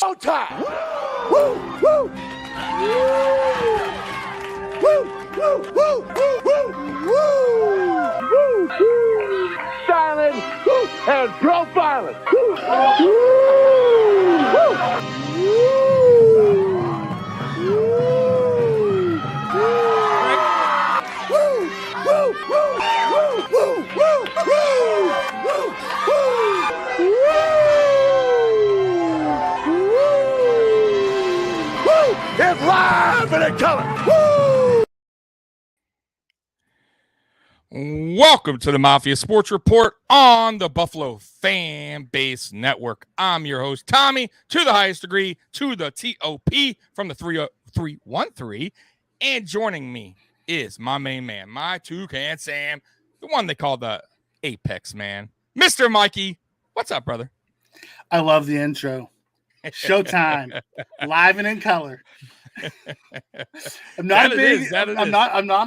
Showtime! Woo! Woo! Woo! Woo! Woo! Woo! Woo! Woo! Silent and profiling. Woo! Woo! It's live and in color. Woo! Welcome to the Mafia Sports Report on the Buffalo FAMbase Network. I'm your host, Tommy, to the highest degree, to the TOP from the 313. And joining me is my main man, my toucan Sam, the one they call the Apex Man, Mr. Mikey. What's up, brother? I love the intro. Showtime, live and in color. I'm not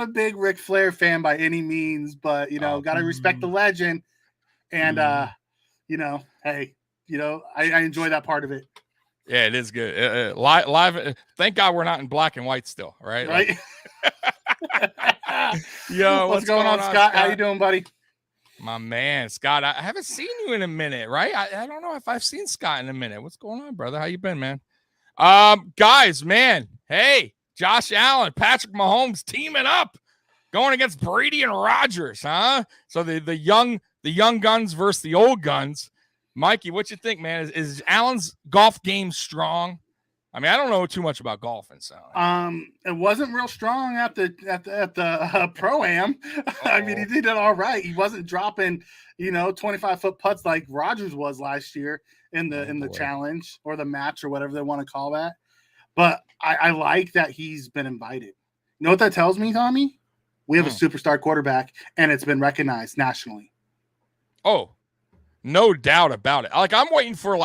a big Ric Flair fan by any means, but got to respect the legend. And hey, I enjoy that part of it. Yeah, it is good. Live. Thank God we're not in black and white still, right? Right. Yo, what's going on, Scott? How you doing, buddy? My man, Scott. I haven't seen you in a minute, right? I don't know if I've seen Scott in a minute. What's going on, brother? How you been, man? Guys, man. Hey, Josh Allen, Patrick Mahomes teaming up, going against Brady and Rodgers, huh? So the young guns versus the old guns. Mikey, what you think, man? Is Allen's golf game strong? I mean, I don't know too much about golfing, so it wasn't real strong at the pro-am. I mean, he did it all right. He wasn't dropping 25-foot putts like Rodgers was last year in the challenge or the match or whatever they want to call that. But I like that he's been invited. You know what that tells me, Tommy? We have a superstar quarterback, and it's been recognized nationally. Oh, no doubt about it. Like, I'm waiting for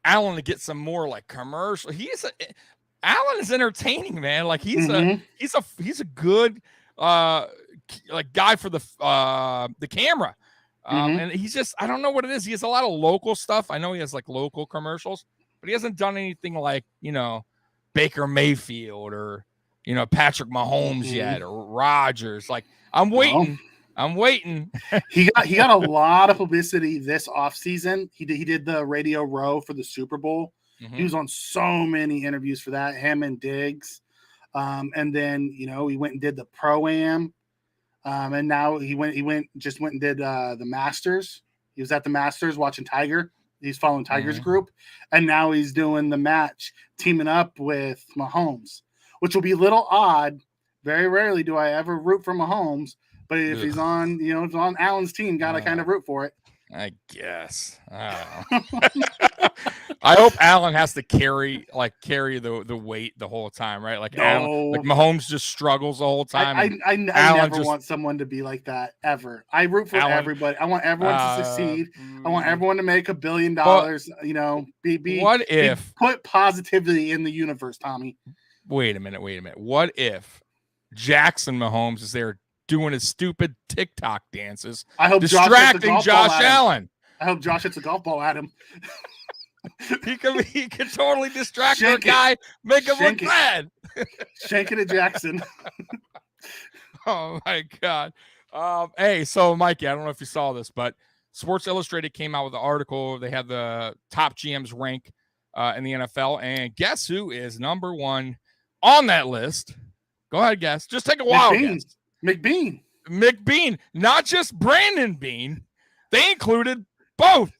Allen to get some more commercial. Allen is entertaining, man. Like he's a good guy for the camera. And he's just, I don't know what it is. He has a lot of local stuff. I know he has local commercials, but he hasn't done anything Baker Mayfield or Patrick Mahomes yet or Rodgers. I'm waiting. I'm waiting. He got a lot of publicity this offseason. He did the Radio Row for the Super Bowl. Mm-hmm. He was on so many interviews for that, him and Diggs. And then, he went and did the Pro-Am. And now he went and did the Masters. He was at the Masters watching Tiger. He's following Tiger's group. And now he's doing the match, teaming up with Mahomes, which will be a little odd. Very rarely do I ever root for Mahomes. But if he's on, it's on Allen's team, gotta kind of root for it. I guess. I don't know. I hope Allen has to carry the weight the whole time, right? Mahomes just struggles the whole time. I never want someone to be like that ever. I root for everybody. I want everyone to succeed. I want everyone to make $1 billion. Be put positivity in the universe, Tommy. Wait a minute. What if Jackson Mahomes is there doing his stupid TikTok dances, distracting Josh Allen? I hope Josh hits a golf ball at him. he can totally distract the guy, make him look bad. Shank it at Jackson. Oh my God. Hey, so Mikey, I don't know if you saw this, but Sports Illustrated came out with an article. They had the top GMs rank in the NFL, and guess who is number one on that list? Go ahead, guess. Just take a wild guess. McBeane, not just Brandon Beane. They included both.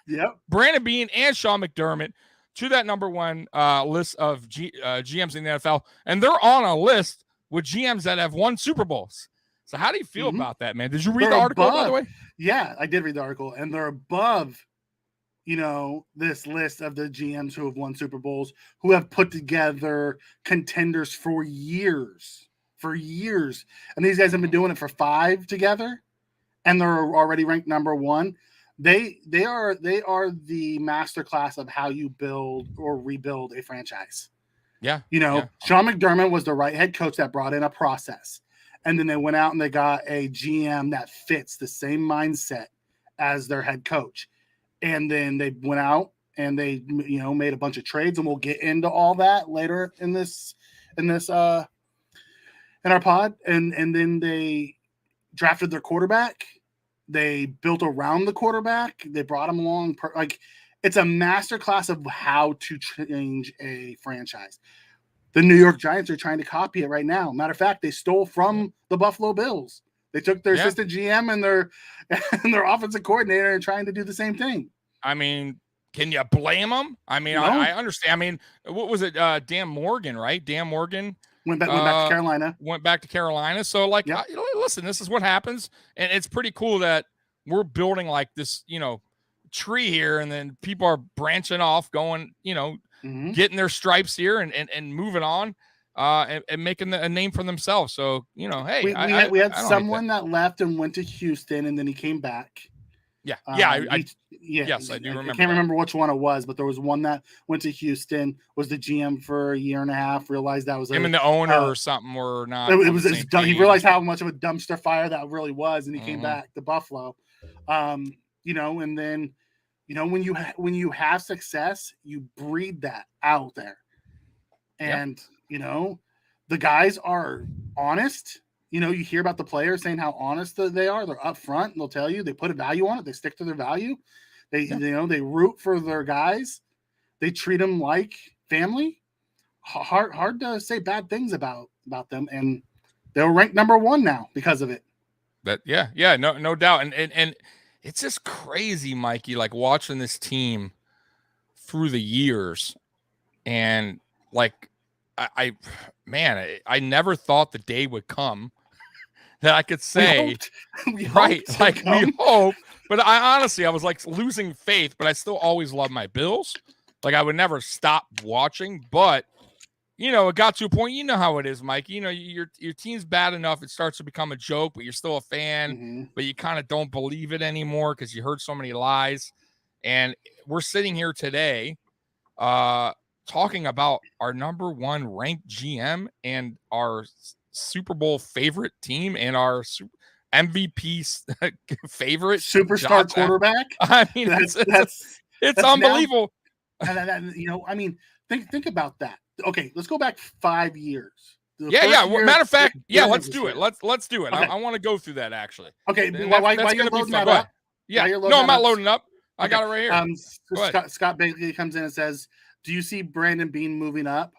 Yep. Brandon Beane and Sean McDermott to that number one list of GMs in the NFL. And they're on a list with GMs that have won Super Bowls. So how do you feel about that, man? Did you read the article, by the way? Yeah, I did read the article. And they're above, this list of the GMs who have won Super Bowls, who have put together contenders for years. And these guys have been doing it for 5 together, and they're already ranked number one. They are the masterclass of how you build or rebuild a franchise. Yeah. Sean McDermott was the right head coach that brought in a process. And then they went out and they got a GM that fits the same mindset as their head coach. And then they went out and they, made a bunch of trades, and we'll get into all that later in our pod. And then they drafted their quarterback. They built around the quarterback. They brought him along. It's a masterclass of how to change a franchise. The New York Giants are trying to copy it right now. Matter of fact, they stole from the Buffalo Bills. They took their assistant GM and their offensive coordinator and trying to do the same thing. I mean, can you blame them? I mean, no. I understand. I mean, what was it? Dan Morgan, right? Dan Morgan went back to Carolina. Went back to Carolina. So, listen, this is what happens, and it's pretty cool that we're building like this, tree here, and then people are branching off, going, getting their stripes here and moving on. And making a name for themselves. So, hey, we had someone that left and went to Houston, and then he came back. Yeah. Yes, I do remember. I can't remember which one it was, but there was one that went to Houston, was the GM for a year and a half, realized that was him and the owner or something were not. He realized how much of a dumpster fire that really was, and he came back to Buffalo. And then, when you have success, you breed that out there. And the guys are honest. You hear about the players saying how honest they are. They're upfront, and they'll tell you. They put a value on it. They stick to their value. They root for their guys. They treat them like family. Hard to say bad things about them, and they're ranked number 1 now because of it. No doubt. And it's just crazy, Mikey, like watching this team through the years, and like I never thought the day would come that I could say, we hope. But I honestly was like losing faith, but I still always love my Bills. Like I would never stop watching, but it got to a point, how it is, Mike. Your team's bad enough, it starts to become a joke, but you're still a fan, but you kind of don't believe it anymore because you heard so many lies. And we're sitting here today, talking about our number 1 ranked GM and our Super Bowl favorite team and our MVP favorite superstar quarterback. I mean, it's unbelievable. Think about that. Okay, let's go back 5 years. Matter of fact, let's do it. Let's do it. Okay. I want to go through that actually. Okay, why you're loading that up? I'm not loading up. I got it right here. Scott Bailey comes in and says, do you see Brandon Beane moving up?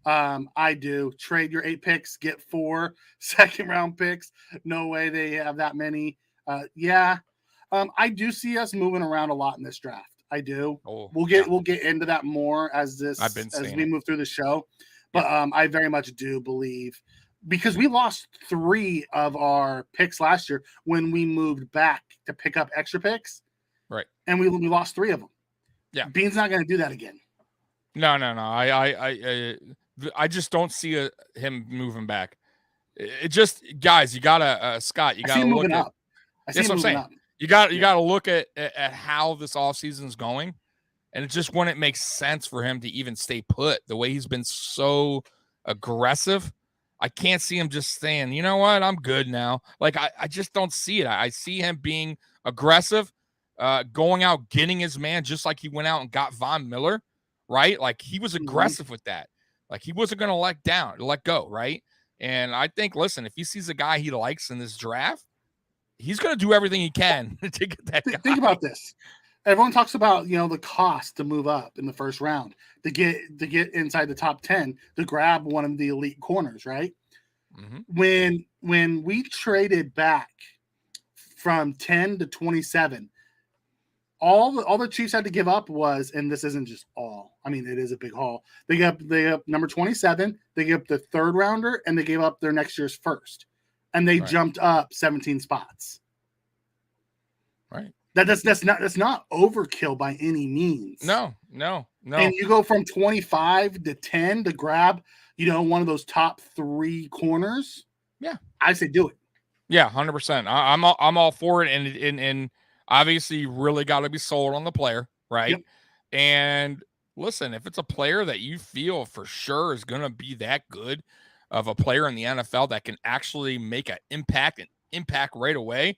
I do. Trade your 8 picks, get 4 second-round picks. No way they have that many. I do see us moving around a lot in this draft. I do. We'll get into that more as we move through the show. But I very much do believe, because we lost 3 of our picks last year when we moved back to pick up extra picks. Right. And we lost 3 of them. Yeah. Beane's not going to do that again. No. I just don't see him moving back. It just, guys, you gotta Scott, you gotta look at. That's what I'm saying. You gotta look at how this offseason is going, and it just wouldn't make sense for him to even stay put the way he's been so aggressive. I can't see him just saying, you know what, I'm good now. Like I just don't see it. I see him being aggressive, going out getting his man, just like he went out and got Von Miller, right? Like he was aggressive with that. Like he wasn't going to let go, right? And I think, listen, if he sees a guy he likes in this draft, he's going to do everything he can to get that guy. Think about this. Everyone talks about, the cost to move up in the first round, to get inside the top 10, to grab one of the elite corners, right? Mm-hmm. When we traded back from 10 to 27, all the Chiefs had to give up was, and this isn't just all, I mean, it is a big haul. They gave up number 27, they gave up the 3rd rounder, and they gave up their next year's 1st. And they jumped up 17 spots. Right. That's not overkill by any means. No. And you go from 25 to 10 to grab, one of those top 3 corners. Yeah. I say do it. Yeah, 100%. I'm all for it. And obviously you really got to be sold on the player, right? Yep. And listen, if it's a player that you feel for sure is going to be that good of a player in the NFL that can actually make an impact right away,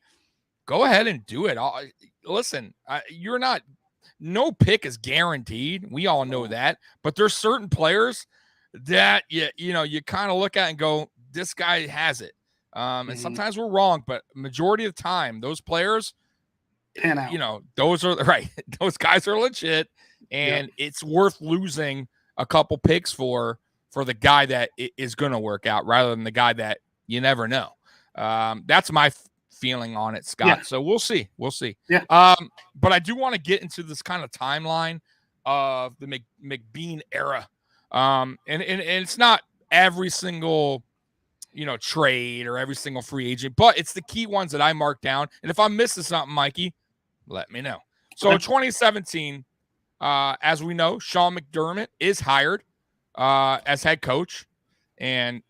go ahead and do it. Listen, you're not no pick is guaranteed. We all know that. But there's certain players that you kind of look at and go, this guy has it. And sometimes we're wrong, but majority of the time, those players pan out. Those are right. Those guys are legit, and it's worth losing a couple picks for the guy that is going to work out rather than the guy that you never know. That's my feeling on it, Scott. Yeah. So we'll see. Yeah. But I do want to get into this kind of timeline of the McBeane era. And it's not every single trade or every single free agent, but it's the key ones that I marked down. And if I'm missing something, Mikey, let me know. So 2017, as we know, Sean McDermott is hired as head coach. And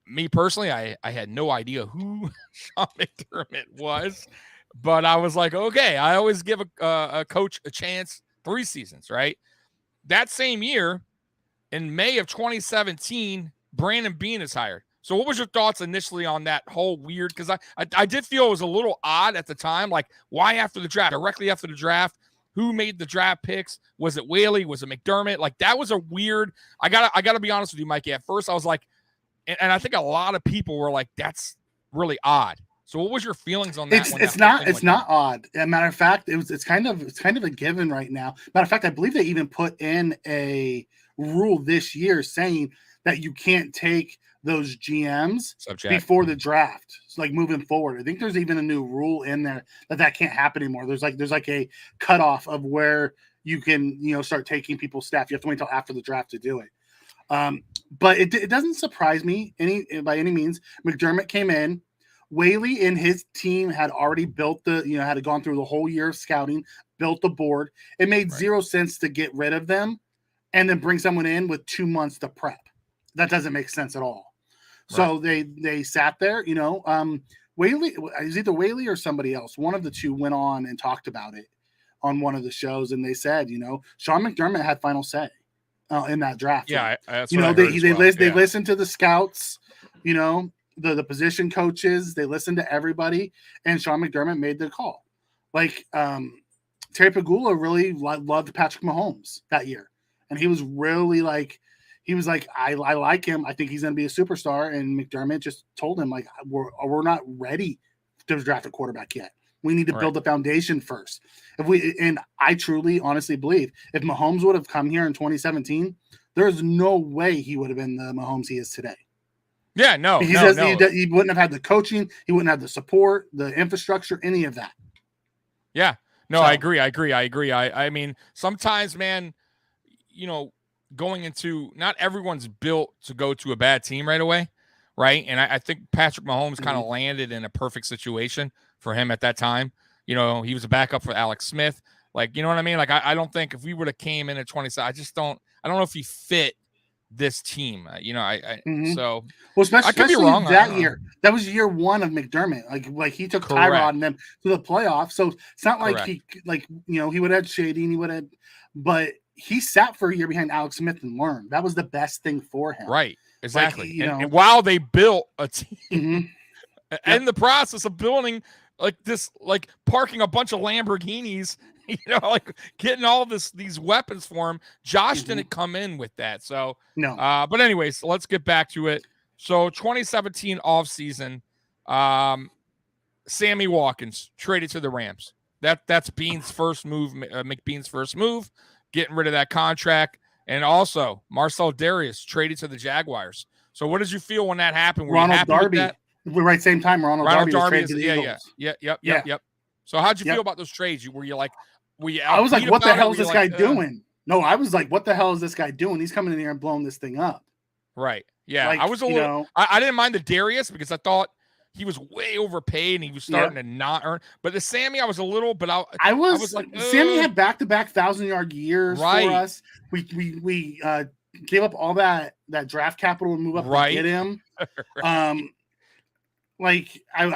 me personally, I had no idea who Sean McDermott was, but I was like, okay, I always give a coach a chance 3 seasons, right? That same year, in May of 2017, Brandon Beane is hired. So what was your thoughts initially on that whole weird? Because I did feel it was a little odd at the time. Like, why after the draft? Directly after the draft? Who made the draft picks? Was it Whaley? Was it McDermott? Like, that was a weird. I gotta be honest with you, Mikey. At first, I was like, and I think a lot of people were like, that's really odd. So what was your feelings on that? It's not odd. As a matter of fact, it's kind of a given right now. Matter of fact, I believe they even put in a rule this year saying that you can't take those GMs before the draft. So like moving forward, I think there's even a new rule in there that can't happen anymore. There's like a cutoff of where you can start taking people's staff. You have to wait until after the draft to do it. But it doesn't surprise me by any means. McDermott came in. Whaley and his team had already built had gone through the whole year of scouting, built the board. It made zero sense to get rid of them and then bring someone in with 2 months to prep. That doesn't make sense at all. Right. So they sat there, Whaley, it was either Whaley or somebody else. One of the two went on and talked about it on one of the shows. And they said, Sean McDermott had final say in that draft. Yeah. That's they listened to the scouts, the position coaches, they listened to everybody, and Sean McDermott made the call. Like, Terry Pegula really loved Patrick Mahomes that year. And he was really like, I like him. I think he's going to be a superstar. And McDermott just told him, like, we're not ready to draft a quarterback yet. We need to build the foundation first. And I truly, honestly believe if Mahomes would have come here in 2017, there's no way he would have been the Mahomes he is today. Yeah, no. He wouldn't have had the coaching. He wouldn't have the support, the infrastructure, any of that. Yeah. No, so, I agree. I mean, sometimes, man, going into, not everyone's built to go to a bad team right away, right? And I think Patrick Mahomes kind of landed in a perfect situation for him at that time. He was a backup for Alex Smith. Like, you know what I mean? Like, I don't think if we would have came in at 27, I don't know if he fit this team. So well, especially that year. That was year one of McDermott. Like he took Tyrod and them to the playoffs. So it's not like he would have had Shady and he would have, but he sat for a year behind Alex Smith and learned. That was the best thing for him. Right. Exactly. And while they built a team in the process of building like parking a bunch of Lamborghinis, like getting all these weapons for him, Josh didn't come in with that. So no. But anyways, let's get back to it. So 2017 offseason, Sammy Watkins traded to the Rams. That's Beane's first move, McBeane's first move, getting rid of that contract. And also Marcel Darius traded to the Jaguars. So what did you feel when that happened? Were Ronald you happy Darby. with that? We're right same time. Ronald Darby was traded to the Eagles. Yep. So how'd you feel about those trades? Were you I was like, what the hell is this guy doing? No, I was like, what the hell is this guy doing? He's coming in here and blowing this thing up. Right. Yeah. I was a little, I didn't mind the Darius because I thought he was way overpaid and he was starting to not earn. But the Sammy, I was a little, but I was like, Sammy had back-to-back 1,000-yard years for us. We gave up all that draft capital and move up to get him. I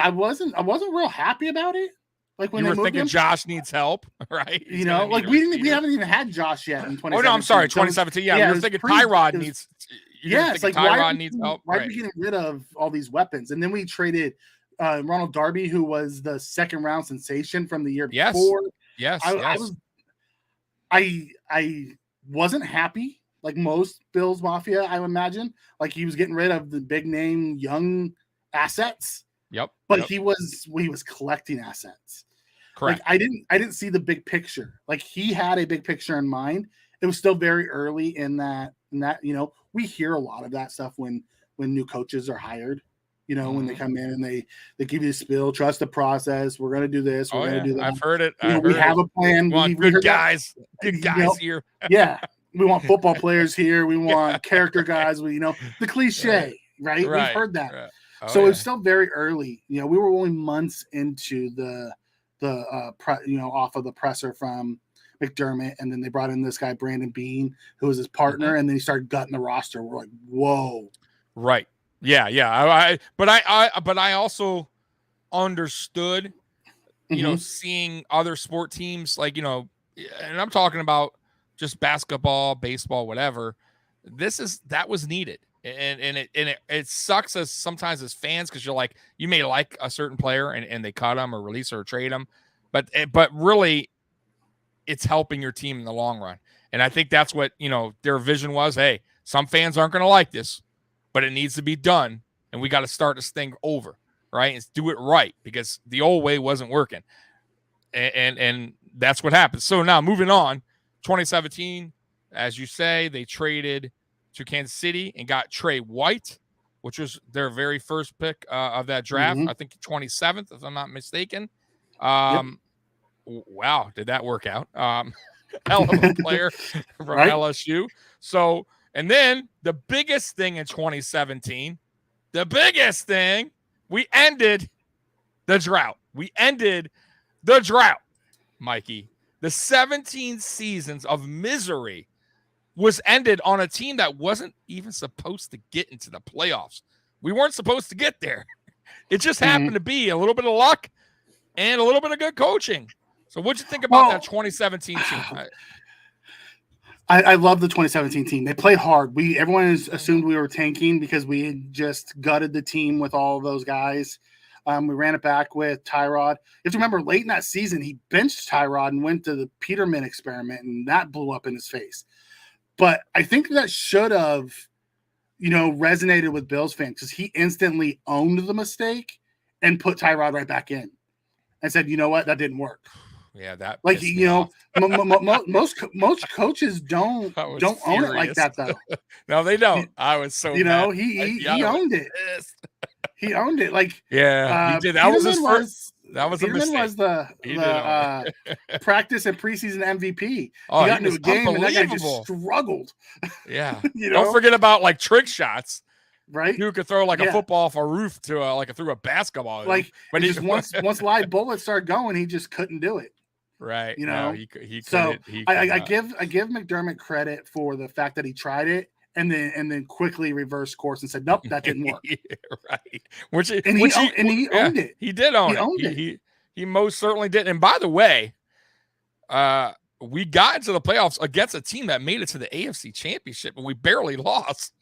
wasn't real happy about it. Like when you were they moved thinking him, Josh needs help, right? We haven't even had Josh yet in 2017. Oh no, I'm sorry, 2017. Yeah, we were thinking Tyrod needs. It's like Tyrod needs help. Why are we getting rid of all these weapons? And then we traded Ronald Darby, who was the second round sensation from the year before. Yes. I wasn't happy like most Bills Mafia, I would imagine. Like he was getting rid of the big name young assets. Yep. But he was collecting assets. Correct. Like I didn't see the big picture. Like he had a big picture in mind. It was still very early in that, we hear a lot of that stuff when new coaches are hired, when they come in and they give you the spiel, trust the process. We're going to do this. We're going to do that. I've heard it. We have a plan. We want good guys here. Yeah. We want football players here. We want character guys. The cliche, right? We've heard that. Right. So it's still very early. We were only months into the off of the presser from McDermott, and then they brought in this guy Brandon Beane, who was his partner, and then he started gutting the roster. We're like, whoa, right? Yeah. But I also understood, seeing other sport teams like and I'm talking about just basketball, baseball, whatever. That was needed. And it sucks as sometimes as fans because you're like, you may like a certain player and they cut him or release or trade him, but really it's helping your team in the long run. And I think that's what their vision was. Hey, some fans aren't going to like this, but it needs to be done, and we got to start this thing over, right? And do it right because the old way wasn't working, and that's what happened. So now moving on, 2017, as you say, they traded to Kansas City and got Trey White, which was their very first pick of that draft. I think 27th, if I'm not mistaken. Wow, did that work out? Hell of a player from LSU. So, and then the biggest thing in 2017, we ended the drought. Mikey. The 17 seasons of misery was ended on a team that wasn't even supposed to get into the playoffs. We weren't supposed to get there. It just happened to be a little bit of luck and a little bit of good coaching. So what'd you think about that 2017 team? I love the 2017 team. They played hard. Everyone assumed we were tanking because we had just gutted the team with all of those guys. We ran it back with Tyrod. You have to remember, late in that season, he benched Tyrod and went to the Peterman experiment, and that blew up in his face. But I think that should have, resonated with Bills fans because he instantly owned the mistake and put Tyrod right back in and said, you know what, that didn't work. Yeah, that like most coaches don't own it like that though. No, they don't. I was so he owned it. He owned it. Like he did. That was his first. That was a mistake. Was the practice and preseason MVP. He got into a game and that guy just struggled. Yeah. Don't forget about like trick shots. Right, you could throw like a football off a roof to through a basketball. Like, but he just once live bullets started going, he just couldn't do it. Right, no, he so couldn't. I give McDermott credit for the fact that he tried it and then quickly reversed course and said, nope, that didn't work. Right, he owned it. He did own it. He most certainly did. And by the way, we got into the playoffs against a team that made it to the AFC Championship, and we barely lost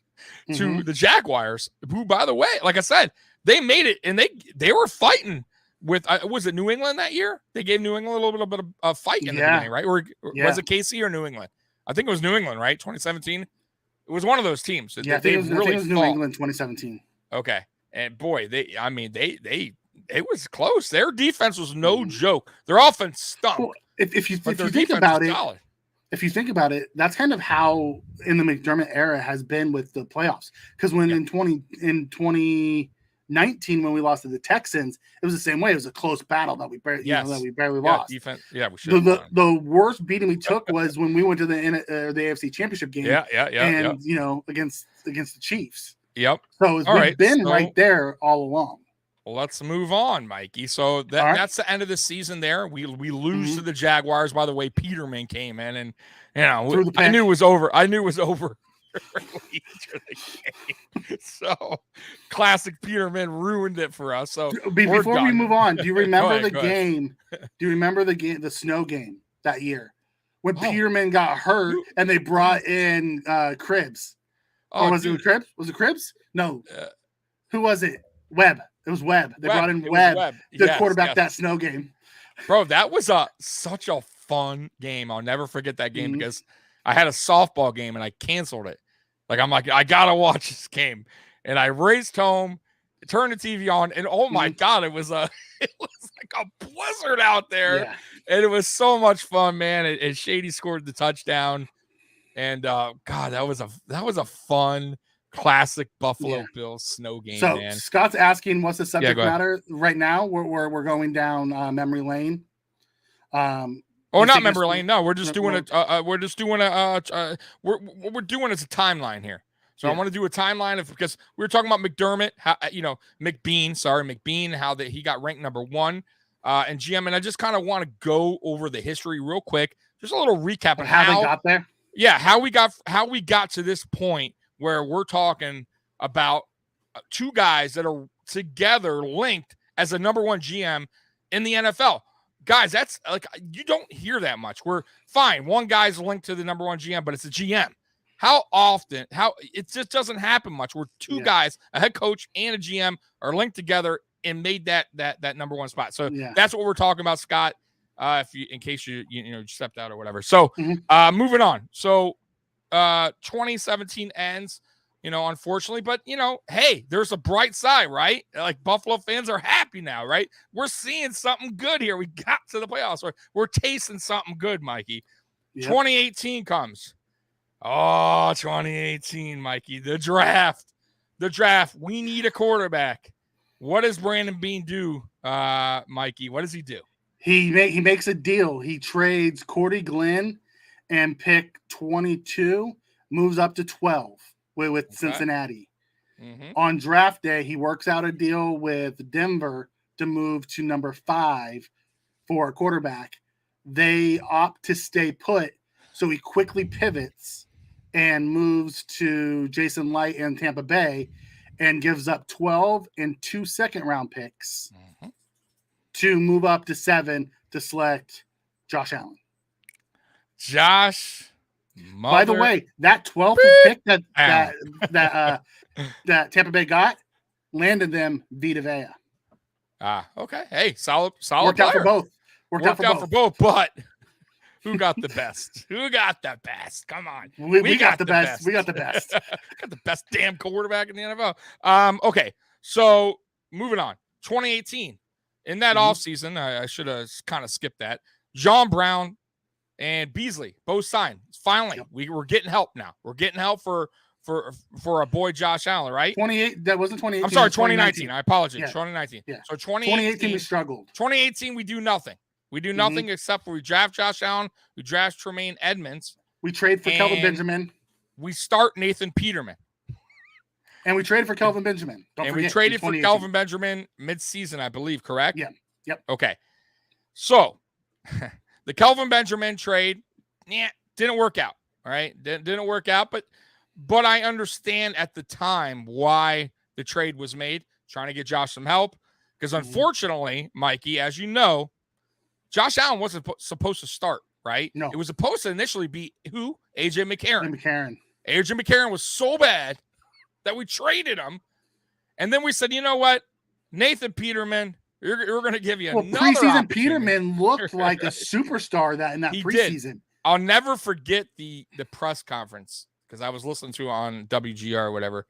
to the Jaguars, who, by the way, like I said, they made it, and they were fighting with was it New England that year? They gave New England a little bit of a fight in the beginning, right? Or was it KC or New England? I think it was New England, right? 2017. It was one of those teams. Yeah, I think it was New England 2017. Okay, and boy, they it was close. Their defense was no joke. Their offense stunk. Well, if you think about it. Solid. If you think about it, that's kind of how in the McDermott era has been with the playoffs. Because when in 2019, when we lost to the Texans, it was the same way. It was a close battle that we barely lost. Defense, we should. The worst beating we took was when we went to the AFC Championship game. And against the Chiefs. Yep. So we've been right there all along. Well, let's move on, Mikey. So that's the end of the season there. We lose to the Jaguars. By the way, Peterman came in and I knew it was over. So classic Peterman ruined it for us. So before we move on, do you remember the game? Do you remember the snow game that year when Peterman got hurt and they brought in Cribbs? Or was it Cribbs? Was it Cribbs? No. Who was it? Webb. It was Webb. They brought in Webb to quarterback that snow game. Bro, that was such a fun game. I'll never forget that game because I had a softball game and I canceled it. Like, I'm like, I got to watch this game. And I raced home, turned the TV on, and oh my God, it was like a blizzard out there. Yeah. And it was so much fun, man. And Shady scored the touchdown. And God, that was a fun classic Buffalo Bills snow game, so man. Scott's asking what's the subject matter right now. We're going down memory lane. Not memory lane. No, we're just doing it. We're doing it as a timeline here. So I want to do a timeline because we were talking about McDermott, McBeane, how that he got ranked number 1 and GM, and I just kind of want to go over the history real quick. Just a little recap of how they got there. Yeah, how we got to this point where we're talking about 2 guys that are together linked as a number 1 GM in the NFL. Guys, that's like, you don't hear that much. We're fine. One guy's linked to the number 1 GM, but it's a GM. How it just doesn't happen much where 2 guys, a head coach and a GM, are linked together and made that number 1 spot. So that's what we're talking about, Scott. In case you stepped out or whatever. So moving on. So 2017 ends, unfortunately, but hey, there's a bright side, right? Like, Buffalo fans are happy now, right? We're seeing something good here. We got to the playoffs. We're tasting something good, Mikey. 2018 comes. Oh, 2018, Mikey. The draft. We need a quarterback. What does Brandon Beane do, Mikey? What does he do? He makes a deal. He trades Cordy Glenn and pick 22, moves up to 12 with Cincinnati. On draft day, he works out a deal with Denver to move to number 5 for a quarterback. They opt to stay put, so he quickly pivots and moves to Jason Light in Tampa Bay and gives up 12 and 2 second-round picks to move up to 7 to select Josh Allen. By the way, that 12th pick that Tampa Bay got landed them Vita Vea. Okay. Hey, solid. Worked out for both. Worked out for both, but who got the best? Who got the best? Come on. We got the best. We got the best. Got the best damn quarterback in the NFL. Okay. So moving on. 2018. In that offseason, I should have kind of skipped that. John Brown and Beasley both signed. Finally, we're getting help now. We're getting help for our boy Josh Allen, right? 28. That wasn't 2018. I'm sorry, 2019. I apologize. 2019. Yeah. So 2018 we struggled. 2018 we do nothing. We do nothing except for we draft Josh Allen, we draft Tremaine Edmonds. We trade for Kelvin Benjamin. We start Nathan Peterman. And we traded for Kelvin Benjamin. We traded for Kelvin Benjamin mid-season, I believe, correct? Yeah. Yep. Okay. So the Kelvin Benjamin trade, didn't work out. All right. Didn't work out, but I understand at the time why the trade was made, trying to get Josh some help. Because unfortunately, Mikey, as you know, Josh Allen wasn't supposed to start, right? No. It was supposed to initially be who? AJ McCarron. AJ McCarron was so bad that we traded him. And then we said, you know what? Nathan Peterman, we're going to give you another preseason Peterman looked like a superstar in that preseason. Did. I'll never forget the press conference because I was listening to it on WGR or whatever.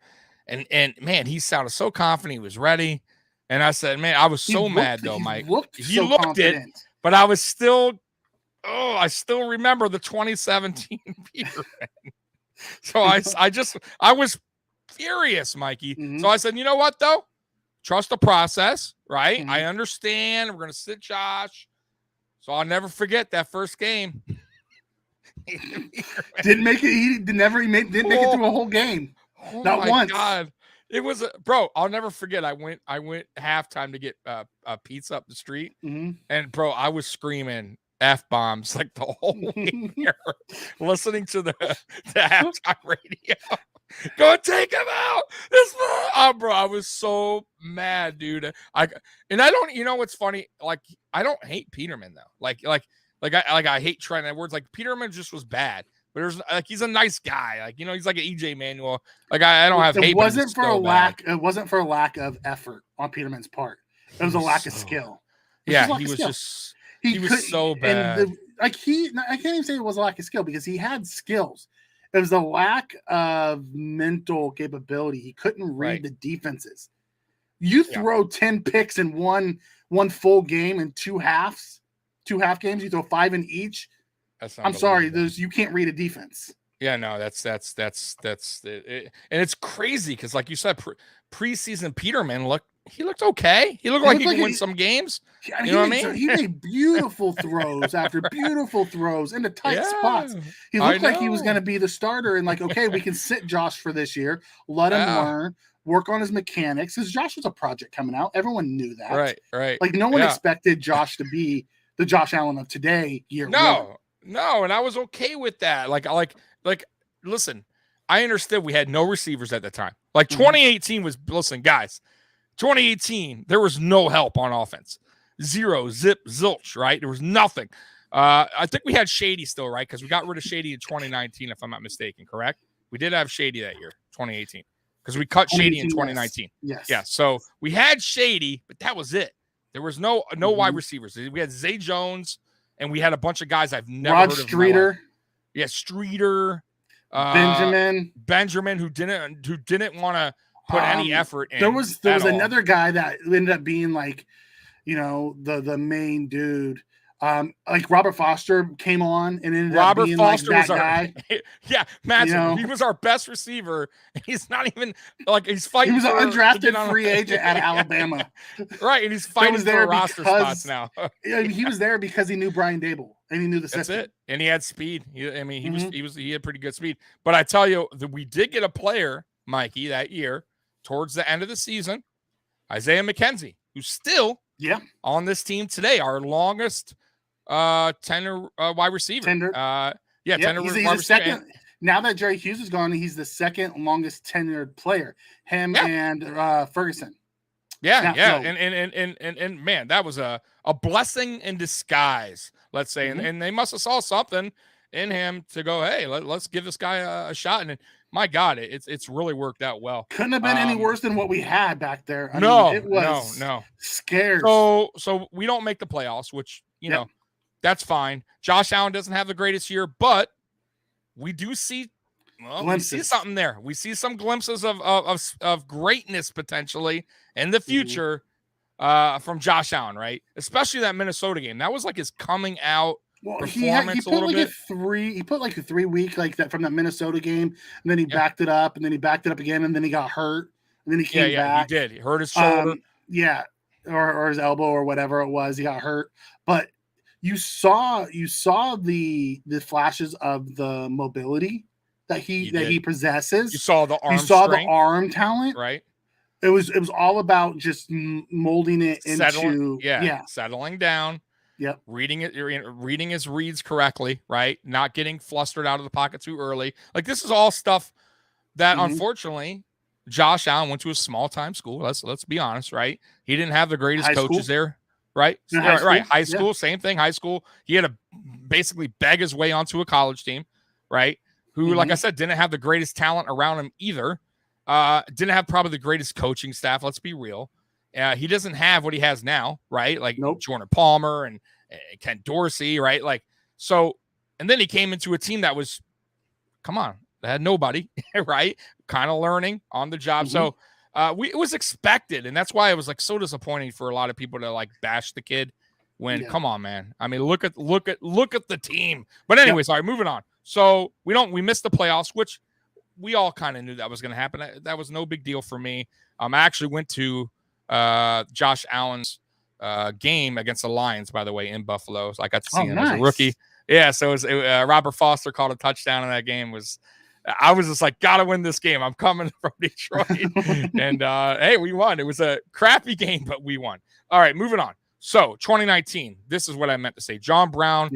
And man, he sounded so confident. He was ready. And I said, man, I was so mad though, Mike. He looked confident. It, but I was still, I still remember the 2017 Peterman. So I was furious, Mikey. So I said, you know what though? Trust the process, right? I understand. We're going to sit Josh. So I'll never forget that first game. Didn't make it. He didn't make it through a whole game. Not once. God. It was bro. I'll never forget. I went halftime to get a pizza up the street, and bro, I was screaming F-bombs like the whole way there, listening to the halftime radio. Go take him out. Bro, I was so mad, dude. I don't. You know what's funny? Like, I don't hate Peterman though. Like I hate Trent Edwards. Like Peterman just was bad. But there's he's a nice guy. Like, he's like an EJ Manuel. Like I don't have hate. It wasn't for a lack. It wasn't for a lack of effort on Peterman's part. It was a lack of skill. Yeah, he was so bad. And I can't even say it was a lack of skill because he had skills. It was a lack of mental capability. He couldn't read the defenses. You throw 10 picks in one full game and two half games. You throw 5 in each. I'm sorry, you can't read a defense. Yeah, no, that's it. And it's crazy because, like you said, preseason Peterman looked okay. He looked like he could win some games. I mean, you know what I mean? He made beautiful throws after beautiful throws into tight spots. He looked like he was going to be the starter and like, okay, we can sit Josh for this year, let him learn, work on his mechanics. Because Josh was a project coming out. Everyone knew that. Right. Like no one expected Josh to be the Josh Allen of today. No, and I was okay with that. Like, listen, I understood we had no receivers at the time. Like 2018 was, listen, guys, 2018, there was no help on offense. Zero, zip, zilch, right? There was nothing. I think we had Shady still, right? Because we got rid of Shady in 2019, if I'm not mistaken, correct? We did have Shady that year, 2018, because we cut Shady in 2019. Yes. Yeah, so we had Shady, but that was it. There was no wide receivers. We had Zay Jones, and we had a bunch of guys I've never heard of. Streeter. Yeah, Streeter. Benjamin, who didn't want to put any effort in. There was another guy that ended up being like, the main dude. Like Robert Foster came on and ended up being Foster like that guy. Yeah, imagine he was our best receiver. He's not even like he's fighting. He was an undrafted free agent out of Alabama, right? And he's fighting for roster spots now. He was there because he knew Brian Dable and he knew the system. That's it, and he had speed. He had pretty good speed. But I tell you, that we did get a player, Mikey, that year towards the end of the season, Isaiah McKenzie, who's still on this team today, our longest tenure wide receiver. Tenure he's the second. Now that Jerry Hughes is gone, he's the second longest tenured player. Him and Ferguson. And man, that was a blessing in disguise, let's say. And they must have saw something in him to go, hey, let's give this guy a shot. And my God, it's really worked out well. Couldn't have been any worse than what we had back there. I mean, it was scared. So we don't make the playoffs, which know. That's fine. Josh Allen doesn't have the greatest year, but we do see we see something there. We see some glimpses of greatness potentially in the future from Josh Allen, right? Especially that Minnesota game. That was like his coming out performance a little bit. He put like a 3 week like that from that Minnesota game, and then he backed it up, and then he backed it up again, and then he got hurt, and then he came back. He did. He hurt his shoulder. Or his elbow or whatever it was. He got hurt, but you saw the flashes of the mobility that he possesses. You saw the arm. You saw the arm talent, right? It was all about just molding it into settling down. Yep. Reading his reads correctly, right? Not getting flustered out of the pocket too early. Like this is all stuff that unfortunately Josh Allen went to a small time school. Let's be honest, right? He didn't have the greatest coaches there. Right. High school, same thing. High school. He had to basically beg his way onto a college team, right? Who, like I said, didn't have the greatest talent around him either. Didn't have probably the greatest coaching staff. Let's be real. He doesn't have what he has now, right? Like Jordan Palmer and Ken Dorsey, right? Like so, and then he came into a team that was, that had nobody, right? Kind of learning on the job. So. It was expected, and that's why it was like so disappointing for a lot of people to like bash the kid. When come on, man. I mean, look at the team. But anyway, sorry, moving on. So we missed the playoffs, which we all kind of knew that was going to happen. That was no big deal for me. I actually went to Josh Allen's game against the Lions, by the way, in Buffalo. So I got to see him as a rookie. Yeah, so Robert Foster called a touchdown in that game. I was just like, gotta win this game. I'm coming from Detroit. And hey, we won. It was a crappy game, but we won. All right, moving on. So 2019, this is what I meant to say. John Brown,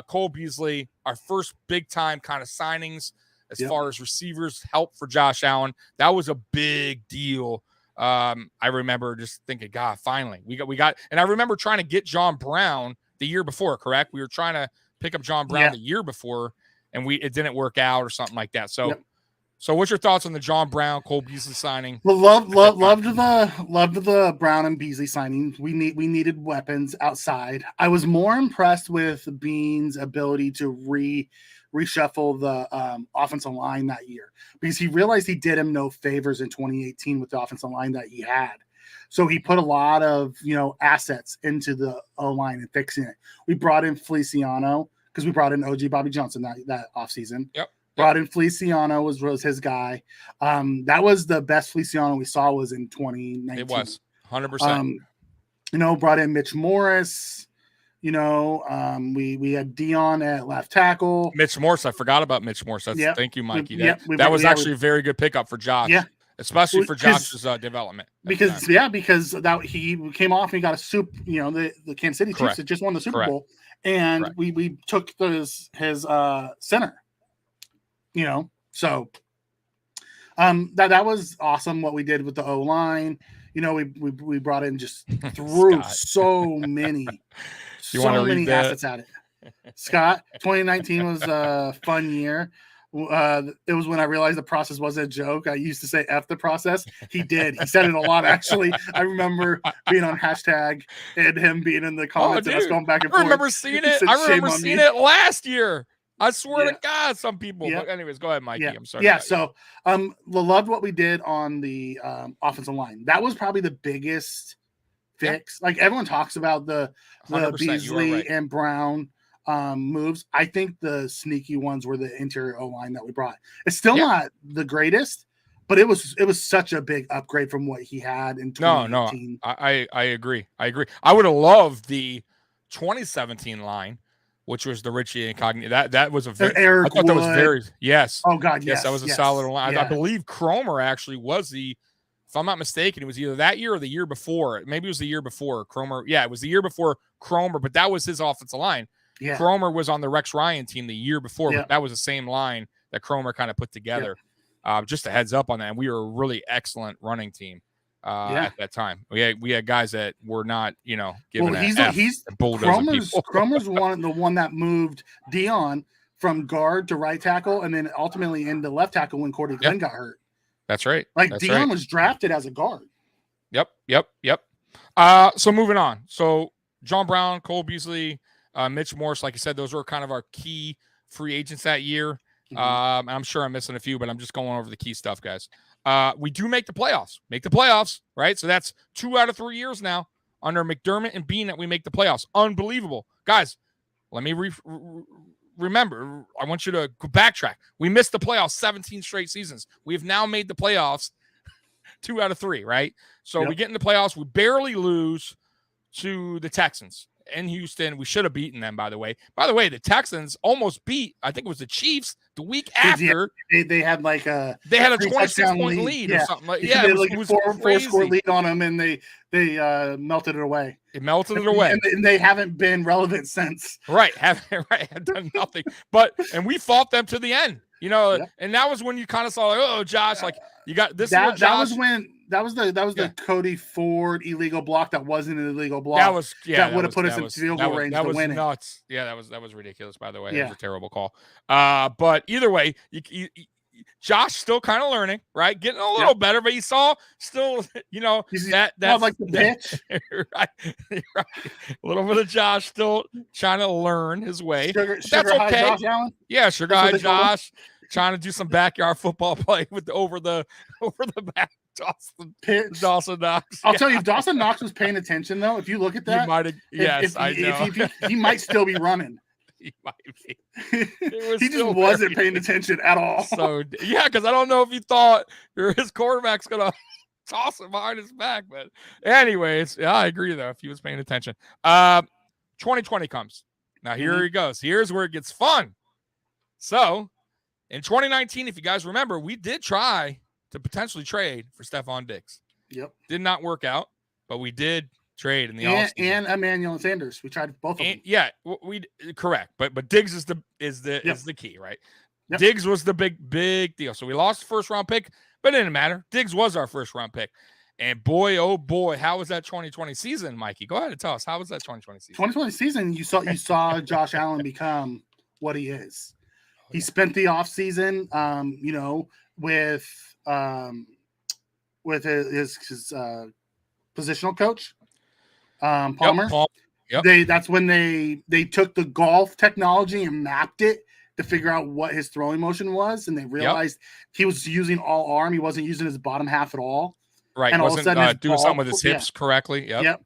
Cole Beasley, our first big time kind of signings as far as receivers, help for Josh Allen. That was a big deal. I remember just thinking, God, finally we got, and I remember trying to get John Brown the year before, correct? We were trying to pick up John Brown the year before, and it didn't work out or something like that. So So what's your thoughts on the John Brown, Cole Beasley signing? Well, loved the Brown and Beasley signing. We needed weapons outside. I was more impressed with Beane's ability to reshuffle the offensive line that year, because he realized he did him no favors in 2018 with the offensive line that he had. So he put a lot of assets into the O-line and fixing it. We brought in Feliciano because we brought in OG Bobby Johnson that offseason. Yep. Brought in Feliciano was his guy. That was the best Feliciano we saw was in 2019. It was 100%. Brought in Mitch Morris. We had Dion at left tackle. Mitch Morris, I forgot about Mitch Morris. Thank you, Mikey. That was actually a very good pickup for Josh. Yeah, especially for Josh's development. Because that he came off and he got a the Kansas City Chiefs that just won the Super Bowl, and we took his center. So that was awesome what we did with the O-line. We brought in just threw so many assets at it. Scott, 2019 was a fun year. It was when I realized the process wasn't a joke. I used to say F the process. He did. He said it a lot, actually. I remember being on hashtag and him being in the comments and us going back and forth. I remember seeing it. I remember seeing it last year. I swear to God, some people. But anyways, go ahead, Mikey. I'm sorry. Yeah. So, loved what we did on the offensive line. That was probably the biggest fix. Like everyone talks about the Beasley and Brown moves. I think the sneaky ones were the interior O line that we brought. It's still not the greatest, but it was such a big upgrade from what he had in 2018. No, I agree. I would have loved the 2017 line, which was the Richie Incognito. That was a very Eric I thought Wood. that was very yes. Oh God, yes. That was a solid line. Yeah. I believe Cromer actually was if I'm not mistaken, it was either that year or the year before. Maybe it was the year before Cromer. Yeah, it was the year before Cromer, but that was his offensive line. Yeah. Cromer was on the Rex Ryan team the year before, but that was the same line that Cromer kind of put together. Yeah. Just a heads up on that. And we were a really excellent running team at that time. We had guys that were not, given Cromer's the one that moved Dion from guard to right tackle and then ultimately into left tackle when Cordy Glenn got hurt. That's right. Dion was drafted as a guard. Yep. So moving on. So John Brown, Cole Beasley, Mitch Morris, like I said, those were kind of our key free agents that year. Mm-hmm. I'm sure I'm missing a few, but I'm just going over the key stuff, guys. We do make the playoffs, right? So that's 2 out of 3 years now under McDermott and Beane that we make the playoffs. Unbelievable. Guys, let me remember. I want you to backtrack. We missed the playoffs 17 straight seasons. We've now made the playoffs 2 out of 3, right? So we get in the playoffs. We barely lose to the Texans in Houston. We should have beaten them, by the way. The Texans almost beat, I think it was the Chiefs the week after. They had like a 26-point lead or something. It was a four-score lead on them, and they melted it away. And they haven't been relevant since. Right. Have done nothing. And we fought them to the end. And that was when you kind of saw, like, Josh, like you got this. That was the Cody Ford illegal block. That wasn't an illegal block. That would have put us in field goal range to win it. Nuts. Yeah, that was ridiculous. By the way, that was a terrible call. But either way, Josh still kind of learning, right? Getting a little better, but he saw still, that's like the pitch. Right. A little bit of Josh still trying to learn his way. That's okay. Josh Allen? Yeah, sugar high Josh. Trying to do some backyard football play with over the back Dawson Knox. I'll tell you, if Dawson Knox was paying attention, though, if you look at that, he might have. Yes, I know. He might still be running. He might be. He just wasn't paying attention at all. So because I don't know if he thought his quarterback's gonna toss him behind his back. But anyways, I agree though. If he was paying attention, 2020 comes. Now here he goes. Here's where it gets fun. So. In 2019, if you guys remember, we did try to potentially trade for Stephon Diggs. Yep. Did not work out, but we did trade in the offseason. And Emmanuel Sanders. We tried both of them. Yeah, we correct. But Diggs is the key, right? Yep. Diggs was the big deal. So we lost the first round pick, but it didn't matter. Diggs was our first round pick. And boy, oh boy, how was that 2020 season, Mikey? Go ahead and tell us, how was that 2020 season? 2020 season, you saw Josh Allen become what he is. He spent the offseason, with his positional coach, Palmer. Yep, Paul. Yep. That's when they took the golf technology and mapped it to figure out what his throwing motion was, and they realized he was using all arm. He wasn't using his bottom half at all. Right. And all of a sudden, doing something with his hips correctly. Yep. Yep.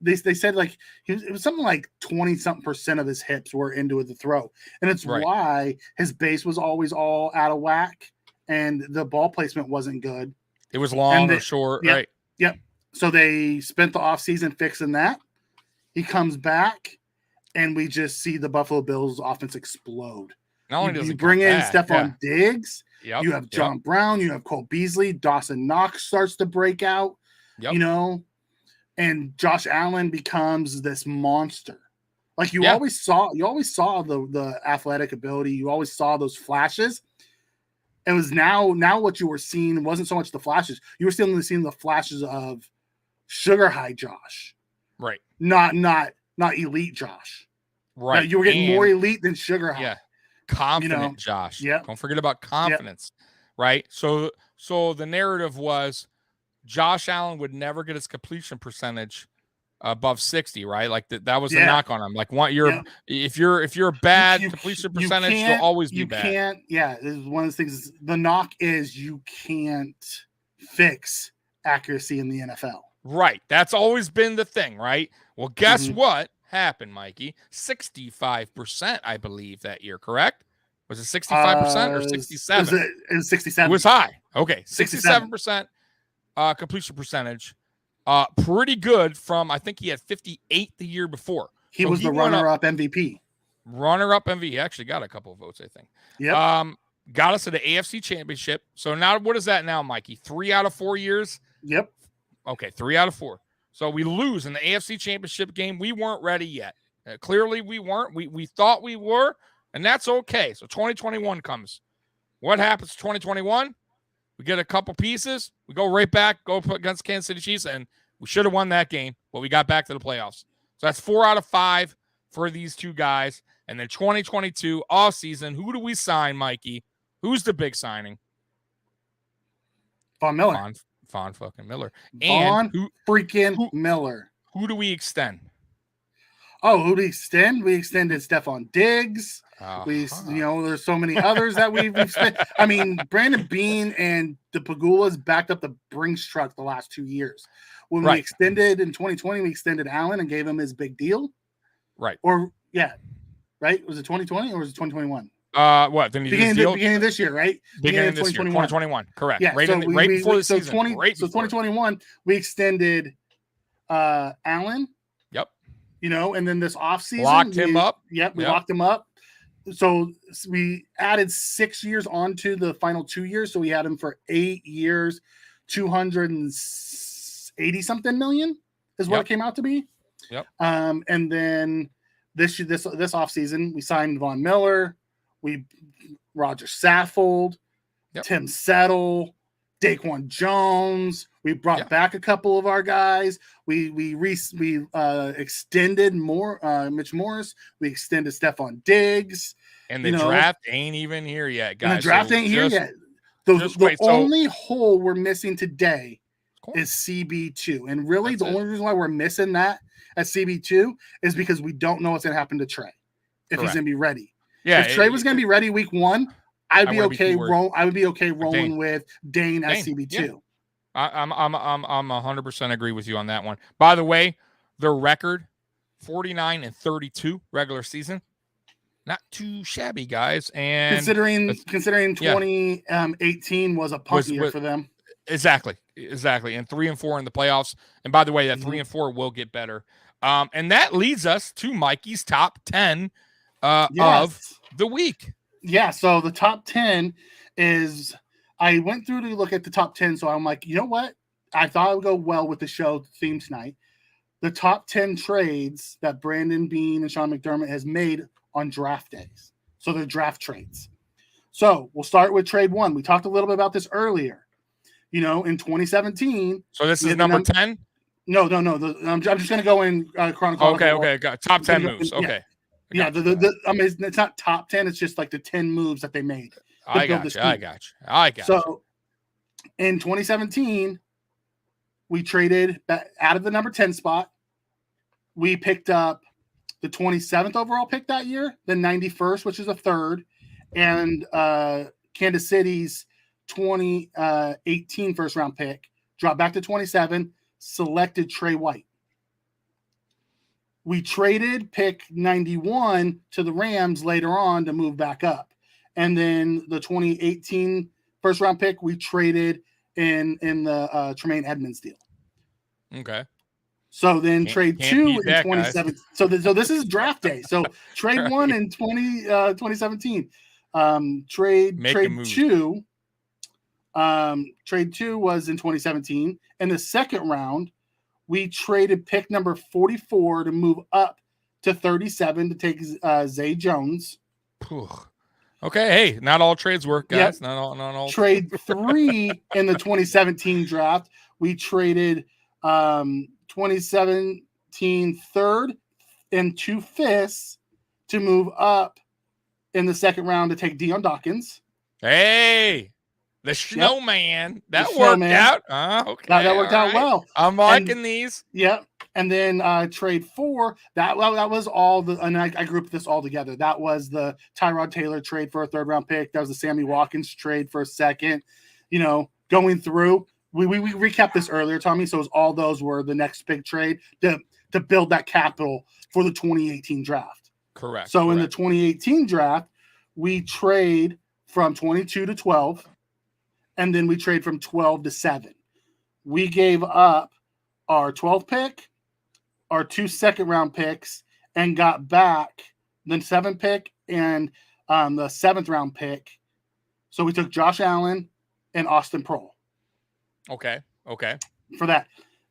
They said like it was something like 20-something% of his hips were into the throw, and it's why his base was always all out of whack, and the ball placement wasn't good. It was long or short, right? Yep. So they spent the offseason fixing that. He comes back, and we just see the Buffalo Bills offense explode. Not only does you he bring in Stephon Diggs, yep. You have John Brown, you have Cole Beasley, Dawson Knox starts to break out, and Josh Allen becomes this monster. Like you always saw the athletic ability. You always saw those flashes. It was now what you were seeing wasn't so much the flashes. You were still seeing the flashes of sugar high Josh. Right. Not elite Josh. Right. Now, you were getting more elite than sugar high. Yeah. Confident Josh. Yeah. Don't forget about confidence. Yep. Right. So the narrative was Josh Allen would never get his completion percentage above 60, right? Like that was the knock on him. Like if you're a bad completion percentage, you'll always be bad. This is one of the things. The knock is you can't fix accuracy in the NFL. Right. That's always been the thing, right? Well, guess what happened, Mikey? 65%, I believe, that year, correct? Was it 65% or 67? It was 67. It was high. Okay. 67% completion percentage. Pretty good from, I think he had 58 the year before. He was the runner-up MVP. Runner-up MVP. He actually got a couple of votes, I think. Yep. Got us to the AFC Championship. So now what is that now, Mikey? 3 out of 4 years? Yep. Okay, 3 out of 4. So we lose in the AFC Championship game. We weren't ready yet. Clearly we weren't. We thought we were, and that's okay. So 2021 comes. What happens 2021? We get a couple pieces. We go right back, go against Kansas City Chiefs, and we should have won that game, but we got back to the playoffs. So that's 4 out of 5 for these two guys. And then 2022 offseason, who do we sign, Mikey? Who's the big signing? Von Miller. Von fucking Miller. And Miller. Who do we extend? Oh, who do we extend? We extended Stephon Diggs. There's so many others that we've spent. I mean, Brandon Beane and the Pagulas backed up the Brinks truck the last 2 years. When we extended in 2020, we extended Allen and gave him his big deal. Right. Right? Was it 2020 or was it 2021? What? Then beginning of this year, right? Beginning of this year, 2021. Correct. Yeah. Right before the season. 2021, we extended Allen. Yep. And then this offseason. Locked him up. Yep. We locked him up. So we added 6 years onto the final 2 years. So we had him for 8 years, 280-something million is what it came out to be. Yep. And then this offseason, we signed Von Miller. Roger Saffold, Tim Settle, Daquan Jones. We brought back a couple of our guys. We extended Mitch Morris. We extended Stephon Diggs. And the draft ain't even here yet, guys. And the draft ain't here yet. The only hole we're missing today is CB2. And really, the only reason why we're missing that at CB2 is because we don't know what's going to happen to Trey if he's going to be ready. Yeah, if Trey was going to be ready week 1, I would be okay rolling with Dane at CB2. Yeah. I'm 100% agree with you on that one. By the way, their record 49-32 regular season, not too shabby, guys. And considering 2018 was a punk year for them. Exactly. And 3-4 in the playoffs. And by the way, that 3-4 will get better. And that leads us to Mikey's top 10 of the week. Yeah, so the top 10 is I went through to look at the top 10, so I'm like, you know what? I thought it would go well with the show theme tonight. The top 10 trades that Brandon Beane and Sean McDermott has made on draft days. So they're draft trades. So we'll start with trade 1. We talked a little bit about this earlier. In 2017. So this is number 10? No. I'm just going to go in chronological. Okay. Got top 10 moves. Okay. I mean, it's not top 10. It's just like the 10 moves that they made. I got you. So in 2017, we traded out of the number 10 spot. We picked up the 27th overall pick that year, the 91st, which is a third, and Kansas City's 2018 first round pick, dropped back to 27, selected Trey White. We traded pick 91 to the Rams later on to move back up. And then the 2018 first round pick, we traded in the Tremaine Edmonds deal. Okay. So then trade 2 in 2017. So this is draft day. So trade 1 in 2017. Trade 2. Trade 2 was in 2017. In the second round, we traded pick number 44 to move up to 37 to take Zay Jones. Okay, hey, not all trades work, guys. Yep. Not all. Trade 3 in the 2017 draft. We traded 2017 third and 2 fifths to move up in the second round to take Deion Dawkins. Hey, the snowman. That worked out. Okay. That worked out well. I'm liking these. Yep. And then trade 4, that was all and I grouped this all together. That was the Tyrod Taylor trade for a third round pick. That was the Sammy Watkins trade for a second. Going through, we recapped this earlier, Tommy. So all those were the next big trade to build that capital for the 2018 draft. Correct. So in the 2018 draft, we trade from 22 to 12, and then we trade from 12 to 7. We gave up our 12th pick, our 2 second-round picks, and got back the 7th pick and the 7th-round pick. So we took Josh Allen and Austin Proehl. Okay. For that.